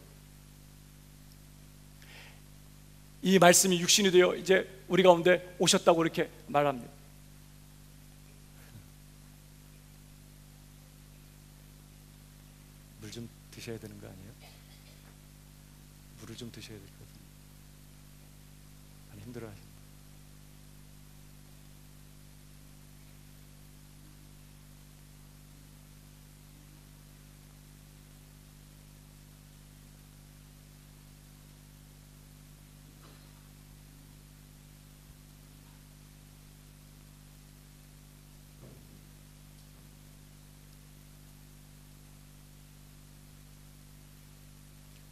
이 말씀이 육신이 되어 이제 우리 가운데 오셨다고 이렇게 말합니다. 물 좀 드셔야 되는 거 아니에요? 물을 좀 드셔야 될 것 같은데 많이 힘들어하시죠.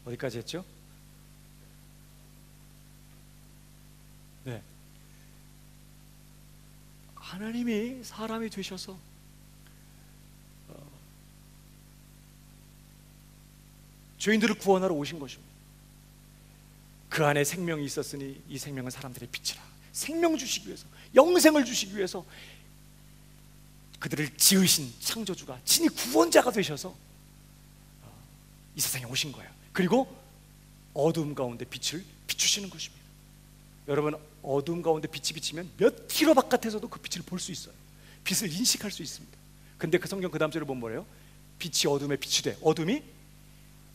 어디까지 했죠? 네. 하나님이 사람이 되셔서 죄인들을 구원하러 오신 것입니다. 그 안에 생명이 있었으니 이 생명은 사람들의 빛이라. 생명 주시기 위해서, 영생을 주시기 위해서 그들을 지으신 창조주가 친히 구원자가 되셔서 이 세상에 오신 거예요. 그리고 어두움 가운데 빛을 비추시는 것입니다. 여러분, 어둠 가운데 빛이 비치면 몇 킬로 바깥에서도 그 빛을 볼 수 있어요. 빛을 인식할 수 있습니다. 근데 그 성경 그 다음 절을 보면 뭐래요? 빛이 어둠에 빛이 돼. 어둠이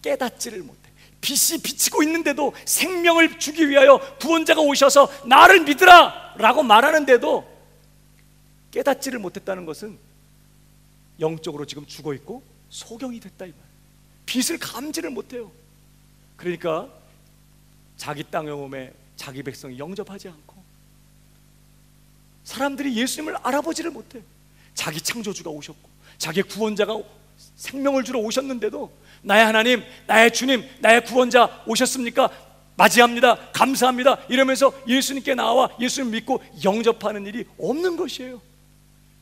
깨닫지를 못해. 빛이 비치고 있는데도 생명을 주기 위하여 구원자가 오셔서 나를 믿으라 라고 말하는데도 깨닫지를 못했다는 것은 영적으로 지금 죽어있고 소경이 됐다 이 말. 빛을 감지를 못해요. 그러니까 자기 땅에 오매 자기 백성이 영접하지 않고, 사람들이 예수님을 알아보지를 못해. 자기 창조주가 오셨고 자기 구원자가 생명을 주러 오셨는데도 나의 하나님, 나의 주님, 나의 구원자 오셨습니까? 맞이합니다, 감사합니다 이러면서 예수님께 나와 예수님 믿고 영접하는 일이 없는 것이에요.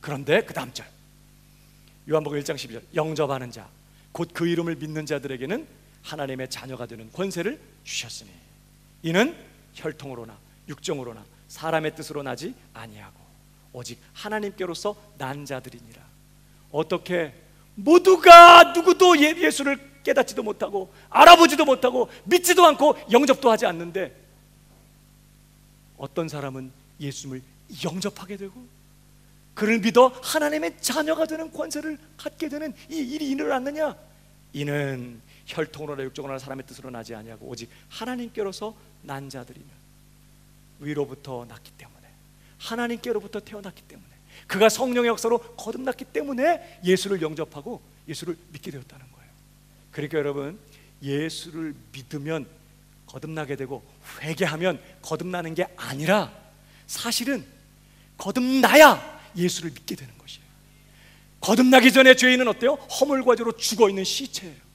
그런데 그 다음 절 요한복음 1장 12절, 영접하는 자 곧 그 이름을 믿는 자들에게는 하나님의 자녀가 되는 권세를 주셨으니 이는 혈통으로나 육정으로나 사람의 뜻으로 나지 아니하고 오직 하나님께로서 난 자들이니라. 어떻게 모두가 누구도 예수를 깨닫지도 못하고 알아보지도 못하고 믿지도 않고 영접도 하지 않는데 어떤 사람은 예수님을 영접하게 되고 그를 믿어 하나님의 자녀가 되는 권세를 갖게 되는 이 일이 일어났느냐? 이는 혈통으로나 육정으로나 사람의 뜻으로 나지 아니하고 오직 하나님께로서 난 자들이며, 위로부터 났기 때문에, 하나님께로부터 태어났기 때문에, 그가 성령의 역사로 거듭났기 때문에 예수를 영접하고 예수를 믿게 되었다는 거예요. 그러니까 여러분, 예수를 믿으면 거듭나게 되고 회개하면 거듭나는 게 아니라 사실은 거듭나야 예수를 믿게 되는 것이에요. 거듭나기 전에 죄인은 어때요? 허물과 죄로 죽어있는 시체예요.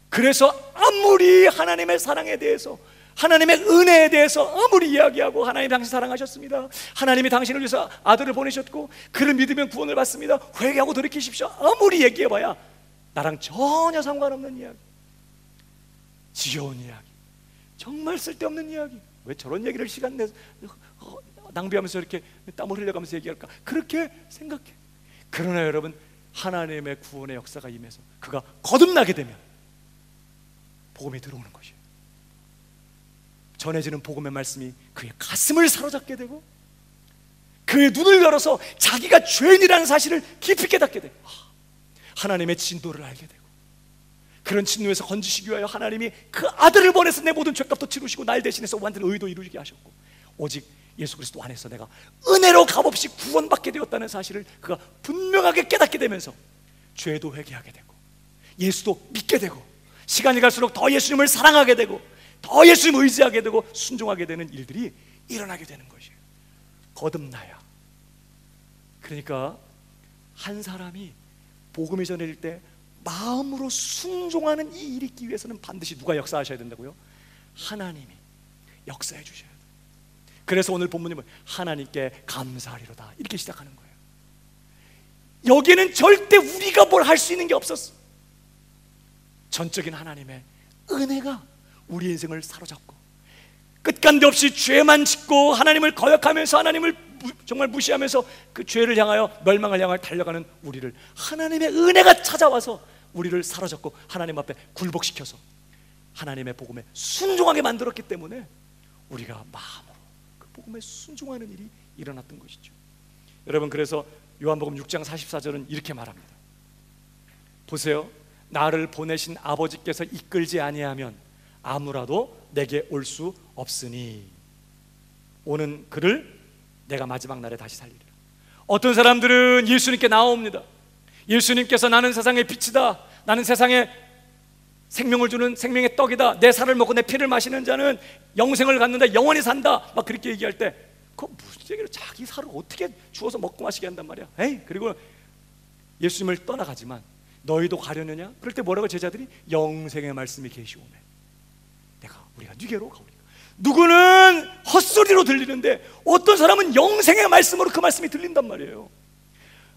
그래서 아무리 하나님의 사랑에 대해서, 하나님의 은혜에 대해서 아무리 이야기하고 하나님이 당신 사랑하셨습니다, 하나님이 당신을 위해서 아들을 보내셨고 그를 믿으면 구원을 받습니다, 회개하고 돌이키십시오, 아무리 얘기해봐야 나랑 전혀 상관없는 이야기, 지겨운 이야기, 정말 쓸데없는 이야기. 왜 저런 얘기를 시간 내서 낭비하면서 이렇게 땀을 흘려가면서 얘기할까? 그렇게 생각해. 그러나 여러분, 하나님의 구원의 역사가 임해서 그가 거듭나게 되면 복음이 들어오는 것이에요. 전해지는 복음의 말씀이 그의 가슴을 사로잡게 되고 그의 눈을 열어서 자기가 죄인이라는 사실을 깊이 깨닫게 돼요. 하나님의 진도를 알게 되고, 그런 진노에서 건지시기 위하여 하나님이 그 아들을 보내서 내 모든 죄값도 치르시고 날 대신해서 완전 의도 이루게 하셨고, 오직 예수 그리스도 안에서 내가 은혜로 값없이 구원받게 되었다는 사실을 그가 분명하게 깨닫게 되면서 죄도 회개하게 되고 예수도 믿게 되고, 시간이 갈수록 더 예수님을 사랑하게 되고 더 예수님을 의지하게 되고 순종하게 되는 일들이 일어나게 되는 것이에요. 거듭나야. 그러니까 한 사람이 복음이 전해질 때 마음으로 순종하는 이 일이 있기 위해서는 반드시 누가 역사하셔야 된다고요? 하나님이 역사해 주셔야 돼요. 그래서 오늘 본문이 뭐예요? 하나님께 감사하리로다, 이렇게 시작하는 거예요. 여기에는 절대 우리가 뭘 할 수 있는 게 없었어. 전적인 하나님의 은혜가 우리 인생을 사로잡고 끝간데 없이 죄만 짓고 하나님을 거역하면서 하나님을 정말 무시하면서 그 죄를 향하여 멸망을 향하여 달려가는 우리를 하나님의 은혜가 찾아와서 우리를 사로잡고 하나님 앞에 굴복시켜서 하나님의 복음에 순종하게 만들었기 때문에 우리가 마음으로 그 복음에 순종하는 일이 일어났던 것이죠. 여러분, 그래서 요한복음 6장 44절은 이렇게 말합니다. 보세요. 나를 보내신 아버지께서 이끌지 아니하면 아무라도 내게 올 수 없으니 오는 그를 내가 마지막 날에 다시 살리리라. 어떤 사람들은 예수님께 나옵니다. 예수님께서 나는 세상의 빛이다, 나는 세상에 생명을 주는 생명의 떡이다, 내 살을 먹고 내 피를 마시는 자는 영생을 갖는다, 영원히 산다, 막 그렇게 얘기할 때 그거 무슨 얘기로 자기 살을 어떻게 주어서 먹고 마시게 한단 말이야. 에이, 그리고 예수님을 떠나가지만 너희도 가려느냐? 그럴 때 뭐라고 제자들이? 영생의 말씀이 계시오매 우리가 네게로 가오리까. 누구는 헛소리로 들리는데 어떤 사람은 영생의 말씀으로 그 말씀이 들린단 말이에요.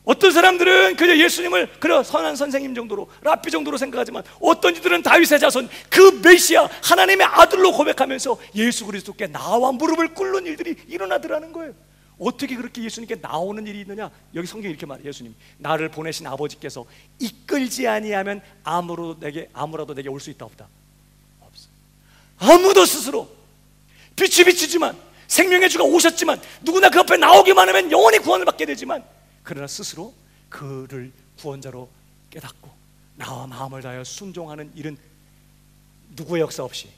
어떤 사람들은 그저 예수님을 그래 선한 선생님 정도로, 랍비 정도로 생각하지만 어떤 이들은 다윗의 자손, 그 메시아 하나님의 아들로 고백하면서 예수 그리스도께 나와 무릎을 꿇는 일들이 일어나더라는 거예요. 어떻게 그렇게 예수님께 나오는 일이 있느냐? 여기 성경이 이렇게 말해요. 예수님, 나를 보내신 아버지께서 이끌지 아니하면 아무라도 내게 올 수 있다 없다? 없어. 아무도 스스로 빛이 비치지만 생명의 주가 오셨지만 누구나 그 앞에 나오기만 하면 영원히 구원을 받게 되지만, 그러나 스스로 그를 구원자로 깨닫고 나와 마음을 다하여 순종하는 일은 누구의 역사 없이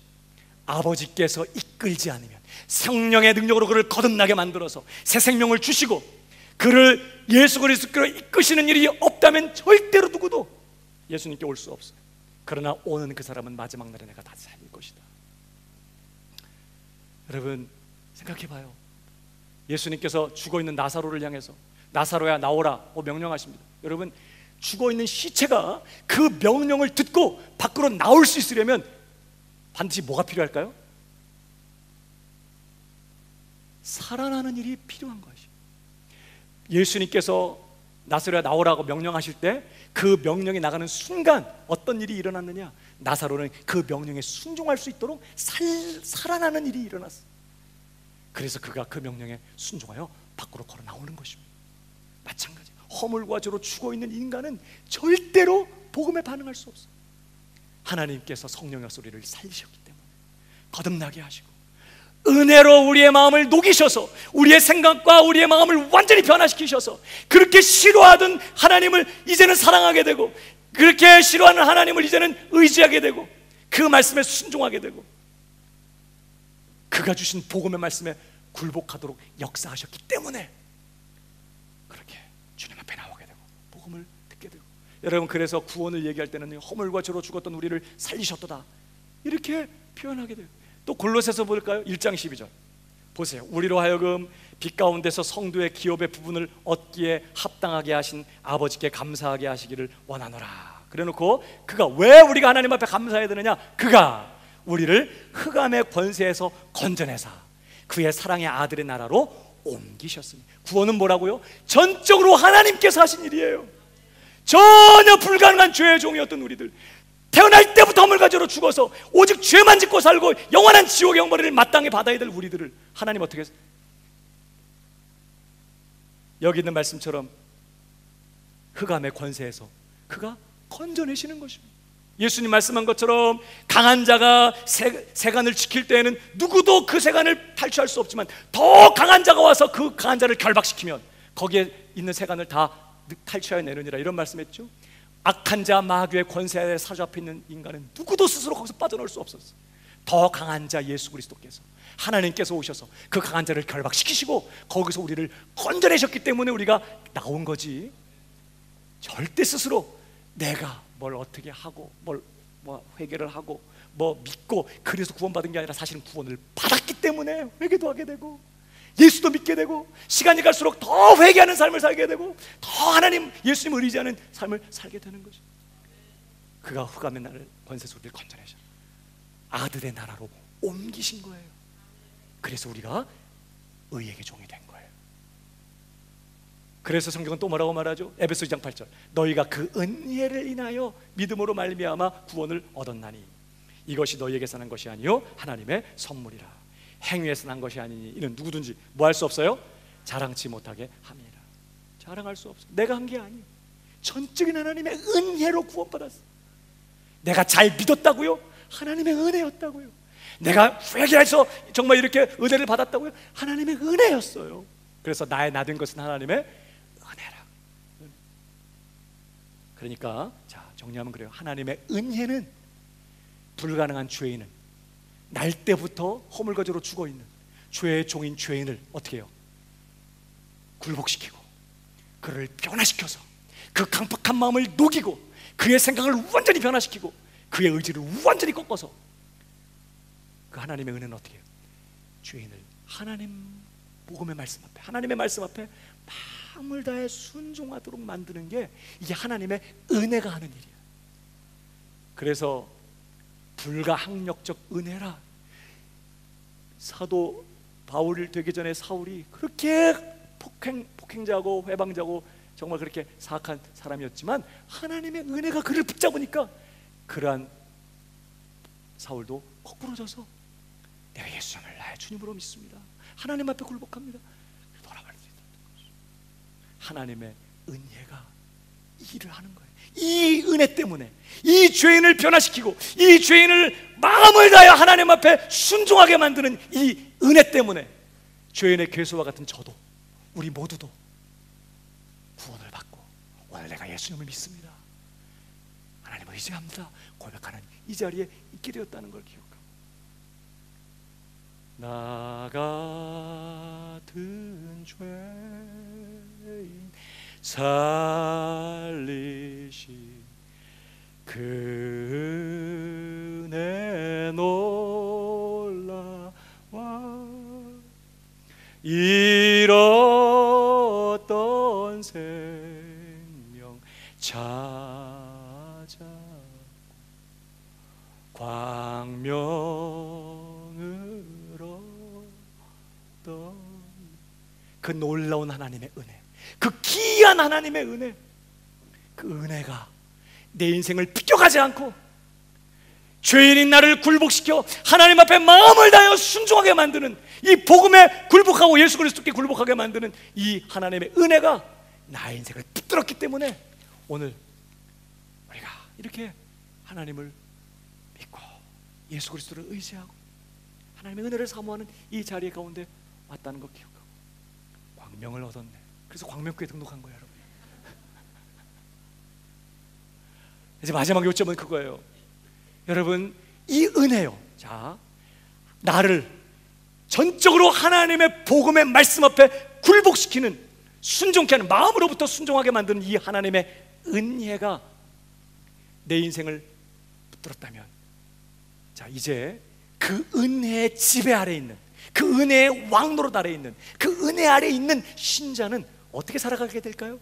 아버지께서 이끌지 않으면, 성령의 능력으로 그를 거듭나게 만들어서 새 생명을 주시고 그를 예수 그리스도로 이끄시는 일이 없다면 절대로 누구도 예수님께 올 수 없어요. 그러나 오는 그 사람은 마지막 날에 내가 다 살릴 것이다. 여러분 생각해봐요. 예수님께서 죽어있는 나사로를 향해서 나사로야 나오라 명령하십니다. 여러분, 죽어있는 시체가 그 명령을 듣고 밖으로 나올 수 있으려면 반드시 뭐가 필요할까요? 살아나는 일이 필요한 것이죠. 예수님께서 나사로야 나오라고 명령하실 때 그 명령이 나가는 순간 어떤 일이 일어났느냐? 나사로는 그 명령에 순종할 수 있도록 살아나는 일이 일어났어요. 그래서 그가 그 명령에 순종하여 밖으로 걸어 나오는 것입니다. 마찬가지, 허물과 죄로 죽어있는 인간은 절대로 복음에 반응할 수 없어요. 하나님께서 성령의 소리를 살리셨기 때문에 거듭나게 하시고 은혜로 우리의 마음을 녹이셔서 우리의 생각과 우리의 마음을 완전히 변화시키셔서 그렇게 싫어하던 하나님을 이제는 사랑하게 되고, 그렇게 싫어하는 하나님을 이제는 의지하게 되고, 그 말씀에 순종하게 되고, 그가 주신 복음의 말씀에 굴복하도록 역사하셨기 때문에 그렇게 주님 앞에 나오게 되고 복음을 듣게 되고. 여러분, 그래서 구원을 얘기할 때는 허물과 죄로 죽었던 우리를 살리셨도다 이렇게 표현하게 돼요. 또 골로새서 볼까요? 1장 12절 보세요. 우리로 하여금 빛 가운데서 성도의 기업의 부분을 얻기에 합당하게 하신 아버지께 감사하게 하시기를 원하노라. 그래놓고 그가 왜 우리가 하나님 앞에 감사해야 되느냐? 그가 우리를 흑암의 권세에서 건져내사 그의 사랑의 아들의 나라로 옮기셨으니. 구원은 뭐라고요? 전적으로 하나님께서 하신 일이에요. 전혀 불가능한 죄의 종이었던 우리들, 태어날 때부터 허물과 죄로 죽어서 오직 죄만 짓고 살고 영원한 지옥의 형벌을 마땅히 받아야 될 우리들을 하나님 어떻게 했어요? 여기 있는 말씀처럼 흑암의 권세에서 그가 건져내시는 것입니다. 예수님 말씀한 것처럼 강한 자가 세간을 지킬 때에는 누구도 그 세간을 탈취할 수 없지만 더 강한 자가 와서 그 강한 자를 결박시키면 거기에 있는 세간을 다 탈취하여 내느니라, 이런 말씀했죠. 악한 자 마귀의 권세에 사로잡혀 있는 인간은 누구도 스스로 거기서 빠져나올 수 없었어요. 더 강한 자 예수 그리스도께서, 하나님께서 오셔서 그 강한 자를 결박시키시고 거기서 우리를 건져내셨기 때문에 우리가 나온 거지, 절대 스스로 내가 뭘 어떻게 하고 뭐 회개를 하고 뭐 믿고 그래서 구원받은 게 아니라 사실은 구원을 받았기 때문에 회개도 하게 되고 예수도 믿게 되고 시간이 갈수록 더 회개하는 삶을 살게 되고 더 하나님 예수님을 의지하는 삶을 살게 되는 거죠. 그가 흑암의 나를 권세에서 우리를 건져내셔 아들의 나라로 옮기신 거예요. 그래서 우리가 의에게 종이 된 거예요. 그래서 성경은 또 뭐라고 말하죠? 에베소 2장 8절 너희가 그 은혜를 인하여 믿음으로 말미암아 구원을 얻었나니 이것이 너희에게서 난 것이 아니요 하나님의 선물이라. 행위에서 난 것이 아니니 이는 누구든지 뭐 할 수 없어요? 자랑치 못하게 함이라. 자랑할 수 없어. 내가 한 게 아니에요. 전적인 하나님의 은혜로 구원받았어. 내가 잘 믿었다고요? 하나님의 은혜였다고요. 내가 회개해서 정말 이렇게 은혜를 받았다고요? 하나님의 은혜였어요. 그래서 나의 나 된 것은 하나님의 은혜라. 그러니까 자 정리하면 그래요. 하나님의 은혜는 불가능한 죄인은 날 때부터 허물과 죄로 죽어있는 죄의 종인 죄인을 어떻게 해요? 굴복시키고 그를 변화시켜서 그 강팍한 마음을 녹이고 그의 생각을 완전히 변화시키고 그의 의지를 완전히 꺾어서 그 하나님의 은혜는 어떻게 해요? 죄인을 하나님 복음의 말씀 앞에, 하나님의 말씀 앞에 마음을 다해 순종하도록 만드는 게 이게 하나님의 은혜가 하는 일이에요. 그래서 불가항력적 은혜라. 사도 바울 되기 전에 사울이 그렇게 폭행자고 회방자고 정말 그렇게 사악한 사람이었지만 하나님의 은혜가 그를 붙잡으니까 그러한 사울도 거꾸로 져서 내가 예수님을 나의 주님으로 믿습니다, 하나님 앞에 굴복합니다, 돌아갈 수 있다는 거죠. 하나님의 은혜가 일을 하는 거예요. 이 은혜 때문에 이 죄인을 변화시키고 이 죄인을 마음을 다해 하나님 앞에 순종하게 만드는 이 은혜 때문에 죄인의 괴수와 같은 저도, 우리 모두도 구원을 받고 오늘 내가 예수님을 믿습니다, 하나님을 의지합니다 고백하는 이 자리에 있게 되었다는 걸 기억합니다. 나 같은 죄인 살리신 그 은혜 놀라와 잃었던 생명 찾아 광명을 얻던 그 놀라운 하나님의 은혜, 그 기이한 하나님의 은혜, 그 은혜가 내 인생을 비껴가지 않고 죄인인 나를 굴복시켜 하나님 앞에 마음을 다하여 순종하게 만드는, 이 복음에 굴복하고 예수 그리스도께 굴복하게 만드는 이 하나님의 은혜가 나의 인생을 붙들었기 때문에 오늘 우리가 이렇게 하나님을 믿고 예수 그리스도를 의지하고 하나님의 은혜를 사모하는 이 자리에 가운데 왔다는 것 기억하고 광명을 얻었네. 그래서 광명교회 등록한 거예요, 여러분. 이제 마지막 요점은 그거예요. 여러분, 이 은혜요, 자, 나를 전적으로 하나님의 복음의 말씀 앞에 굴복시키는, 순종케 하는, 마음으로부터 순종하게 만드는 이 하나님의 은혜가 내 인생을 붙들었다면, 자, 이제 그 은혜의 지배 아래 있는, 그 은혜의 왕노릇 아래 있는, 그 은혜 아래 있는 신자는 어떻게 살아가게 될까요?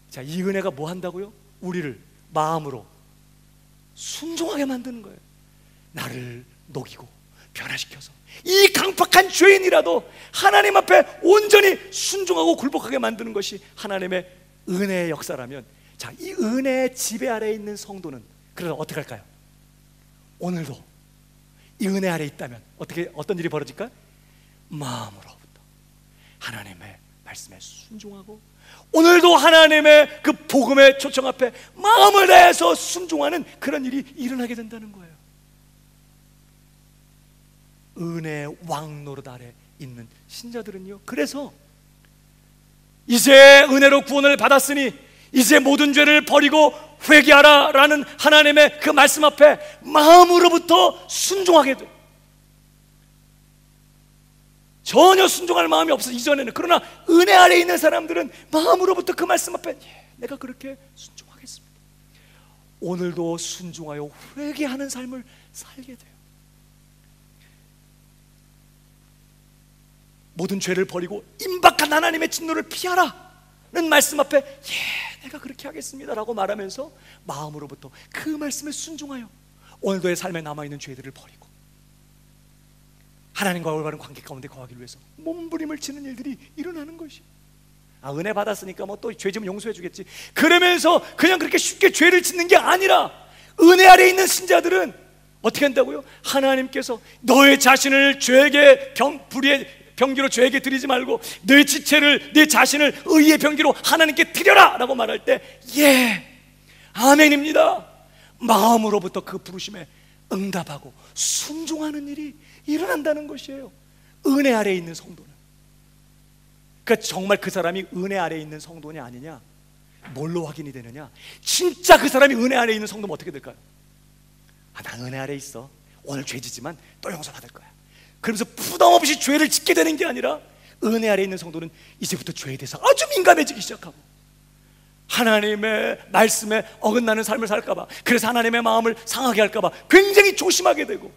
자, 이 은혜가 뭐 한다고요? 우리를 마음으로 순종하게 만드는 거예요. 나를 녹이고 변화시켜서 이 강팍한 죄인이라도 하나님 앞에 온전히 순종하고 굴복하게 만드는 것이 하나님의 은혜의 역사라면, 자, 이 은혜의 지배 아래에 있는 성도는 그래서 어떻게 할까요? 오늘도 이 은혜 아래에 있다면 어떤 일이 벌어질까요? 마음으로부터 하나님의 말씀에 순종하고 오늘도 하나님의 그 복음의 초청 앞에 마음을 다해서 순종하는 그런 일이 일어나게 된다는 거예요. 은혜의 왕노릇 아래 있는 신자들은요, 그래서 이제 은혜로 구원을 받았으니 이제 모든 죄를 버리고 회개하라 라는 하나님의 그 말씀 앞에 마음으로부터 순종하게 돼. 전혀 순종할 마음이 없어 이전에는. 그러나 은혜 아래 있는 사람들은 마음으로부터 그 말씀 앞에 내가 그렇게 순종하겠습니다. 오늘도 순종하여 회개하는 삶을 살게 돼요. 모든 죄를 버리고 임박한 하나님의 진노를 피하라는 말씀 앞에 내가 그렇게 하겠습니다 라고 말하면서 마음으로부터 그 말씀에 순종하여 오늘도의 삶에 남아있는 죄들을 버리고 하나님과 올바른 관계 가운데 거하기 위해서 몸부림을 치는 일들이 일어나는 것이, 은혜 받았으니까 뭐 또 죄 좀 용서해 주겠지, 그러면서 그냥 그렇게 쉽게 죄를 짓는 게 아니라, 은혜 아래 있는 신자들은 어떻게 한다고요? 하나님께서 너의 자신을 죄에게 불의의 병기로 죄에게 드리지 말고 내 지체를, 내 자신을 의의 병기로 하나님께 드려라 라고 말할 때 아멘입니다. 마음으로부터 그 부르심에 응답하고 순종하는 일이 일어난다는 것이에요. 은혜 아래에 있는 성도는. 그러니까 정말 그 사람이 은혜 아래에 있는 성도냐 아니냐 뭘로 확인이 되느냐, 진짜 그 사람이 은혜 아래에 있는 성도면 어떻게 될까요? 난 은혜 아래에 있어, 오늘 죄 지지만 또 용서받을 거야, 그러면서 부담 없이 죄를 짓게 되는 게 아니라, 은혜 아래에 있는 성도는 이제부터 죄에 대해서 아주 민감해지기 시작하고 하나님의 말씀에 어긋나는 삶을 살까봐, 그래서 하나님의 마음을 상하게 할까봐 굉장히 조심하게 되고,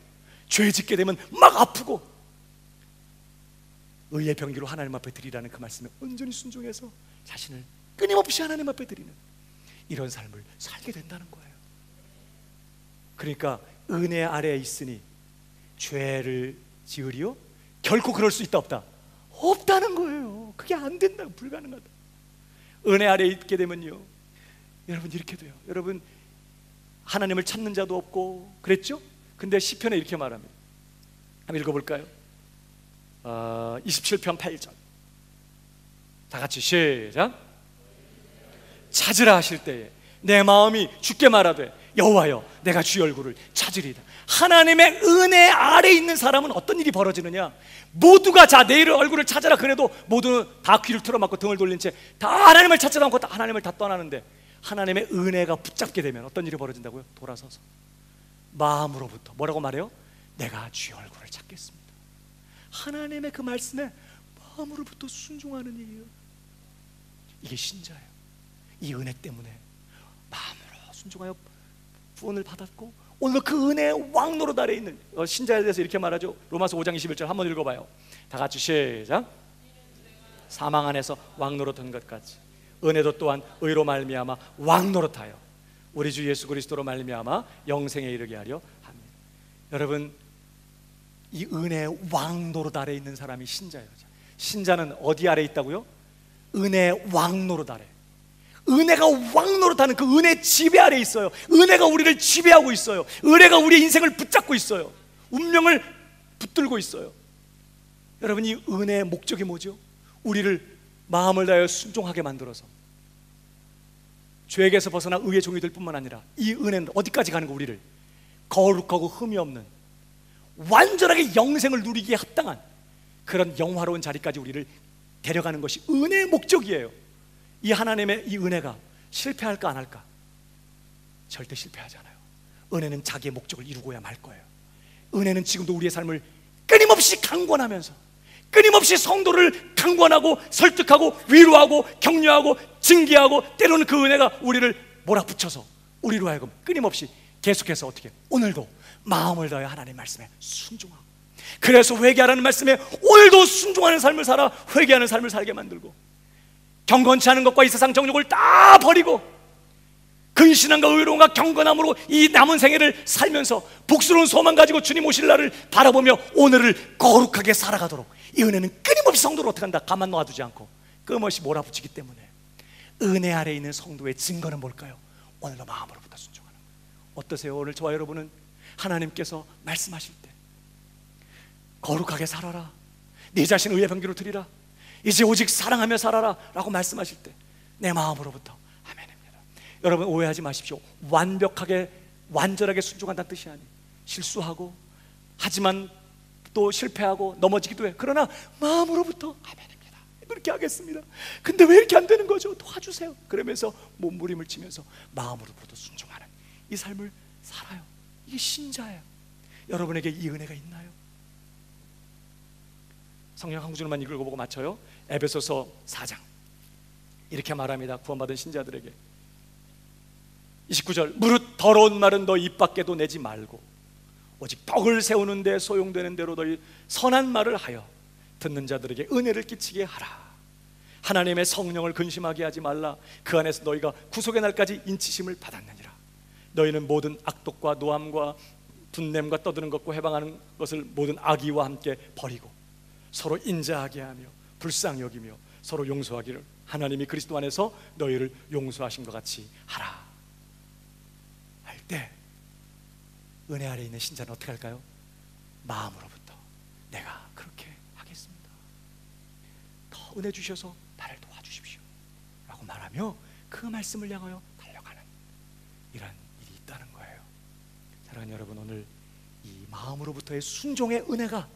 죄 짓게 되면 막 아프고, 의의 병기로 하나님 앞에 드리라는 그 말씀에 온전히 순종해서 자신을 끊임없이 하나님 앞에 드리는 이런 삶을 살게 된다는 거예요. 그러니까 은혜 아래에 있으니 죄를 지으리요? 결코 그럴 수 있다 없다? 없다는 거예요. 그게 안 된다, 불가능하다. 은혜 아래에 있게 되면요, 여러분 이렇게 돼요. 여러분, 하나님을 찾는 자도 없고 그랬죠? 근데 시편에 이렇게 말합니다. 한번 읽어볼까요? 27편 8절 다 같이 시작. 찾으라 하실 때에 내 마음이 주께 말하되 여호와여 내가 주의 얼굴을 찾으리이다. 하나님의 은혜 아래 있는 사람은 어떤 일이 벌어지느냐? 모두가 자 내 얼굴을 찾아라 그래도 모두는 다 귀를 틀어막고 등을 돌린 채 다 하나님을 찾지도 않고 다 하나님을 다 떠나는데, 하나님의 은혜가 붙잡게 되면 어떤 일이 벌어진다고요? 돌아서서 마음으로부터 뭐라고 말해요? 내가 주의 얼굴을 찾겠습니다. 하나님의 그 말씀에 마음으로부터 순종하는 일이에요. 이게 신자예요. 이 은혜 때문에 마음으로 순종하여 구원을 받았고, 오늘 그 은혜의 왕노릇 아래 있는 신자에 대해서 이렇게 말하죠. 로마서 5장 21절 한번 읽어봐요. 다 같이 시작. 사망 안에서 왕노릇한 것 같이 은혜도 또한 의로 말미암아 왕노릇하여 우리 주 예수 그리스도로 말미암아 영생에 이르게 하려 합니다. 여러분, 이 은혜의 왕노릇 아래 있는 사람이 신자예요. 신자는 어디 아래 있다고요? 은혜의 왕노릇 아래. 은혜가 왕노릇하는 그 은혜의 지배 아래 있어요. 은혜가 우리를 지배하고 있어요. 은혜가 우리의 인생을 붙잡고 있어요. 운명을 붙들고 있어요. 여러분, 이 은혜의 목적이 뭐죠? 우리를 마음을 다하여 순종하게 만들어서 죄에게서 벗어나 의의 종이 될 뿐만 아니라, 이 은혜는 어디까지 가는 거? 우리를 거룩하고 흠이 없는 완전하게 영생을 누리기에 합당한 그런 영화로운 자리까지 우리를 데려가는 것이 은혜의 목적이에요. 이 하나님의 이 은혜가 실패할까 안 할까? 절대 실패하지 않아요. 은혜는 자기의 목적을 이루고야 말 거예요. 은혜는 지금도 우리의 삶을 끊임없이 강권하면서, 끊임없이 성도를 강권하고 설득하고 위로하고 격려하고 징계하고, 때로는 그 은혜가 우리를 몰아붙여서 우리로 하여금 끊임없이 계속해서 어떻게 오늘도 마음을 다해 하나님의 말씀에 순종하고, 그래서 회개하라는 말씀에 오늘도 순종하는 삶을 살아 회개하는 삶을 살게 만들고, 경건치 않은 것과 이 세상 정욕을 다 버리고 근신함과 의로움과 경건함으로 이 남은 생애를 살면서 복스러운 소망 가지고 주님 오실 날을 바라보며 오늘을 거룩하게 살아가도록, 이 은혜는 끊임없이 성도를 어떻게 한다? 가만 놔두지 않고 끊임없이 몰아붙이기 때문에 은혜 아래 있는 성도의 증거는 뭘까요? 오늘도 마음으로부터 순종하는 거예요. 어떠세요? 오늘 저와 여러분은 하나님께서 말씀하실 때 거룩하게 살아라, 네 자신 의의 병기로 드리라, 이제 오직 사랑하며 살아라 라고 말씀하실 때 내 마음으로부터 아멘입니다. 여러분, 오해하지 마십시오. 완벽하게 완전하게 순종한다는 뜻이 아니에요. 실수하고, 하지만 또 실패하고 넘어지기도 해. 그러나 마음으로부터 아멘입니다, 그렇게 하겠습니다. 근데 왜 이렇게 안 되는 거죠? 도와주세요. 그러면서 몸부림을 치면서 마음으로부터 순종하는 이 삶을 살아요. 이게 신자예요. 여러분에게 이 은혜가 있나요? 성경 한 구절만 읽어보고 맞춰요. 에베소서 4장 이렇게 말합니다. 구원받은 신자들에게 29절, 무릇 더러운 말은 너 입 밖에도 내지 말고 오직 덕을 세우는 데 소용되는 대로 너희 선한 말을 하여 듣는 자들에게 은혜를 끼치게 하라. 하나님의 성령을 근심하게 하지 말라. 그 안에서 너희가 구속의 날까지 인치심을 받았느니라. 너희는 모든 악독과 노함과 분냄과 떠드는 것과 해방하는 것을 모든 악의와 함께 버리고 서로 인자하게 하며 불쌍히 여기며 서로 용서하기를 하나님이 그리스도 안에서 너희를 용서하신 것 같이 하라 할 때, 은혜 아래 있는 신자는 어떻게 할까요? 마음으로부터 내가 그렇게 하겠습니다, 더 은혜 주셔서 나를 도와주십시오 라고 말하며 그 말씀을 향하여 달려가는 이런 일이 있다는 거예요. 사랑하는 여러분, 오늘 이 마음으로부터의 순종의 은혜가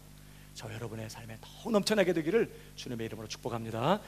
저 여러분의 삶에 더 넘쳐나게 되기를 주님의 이름으로 축복합니다.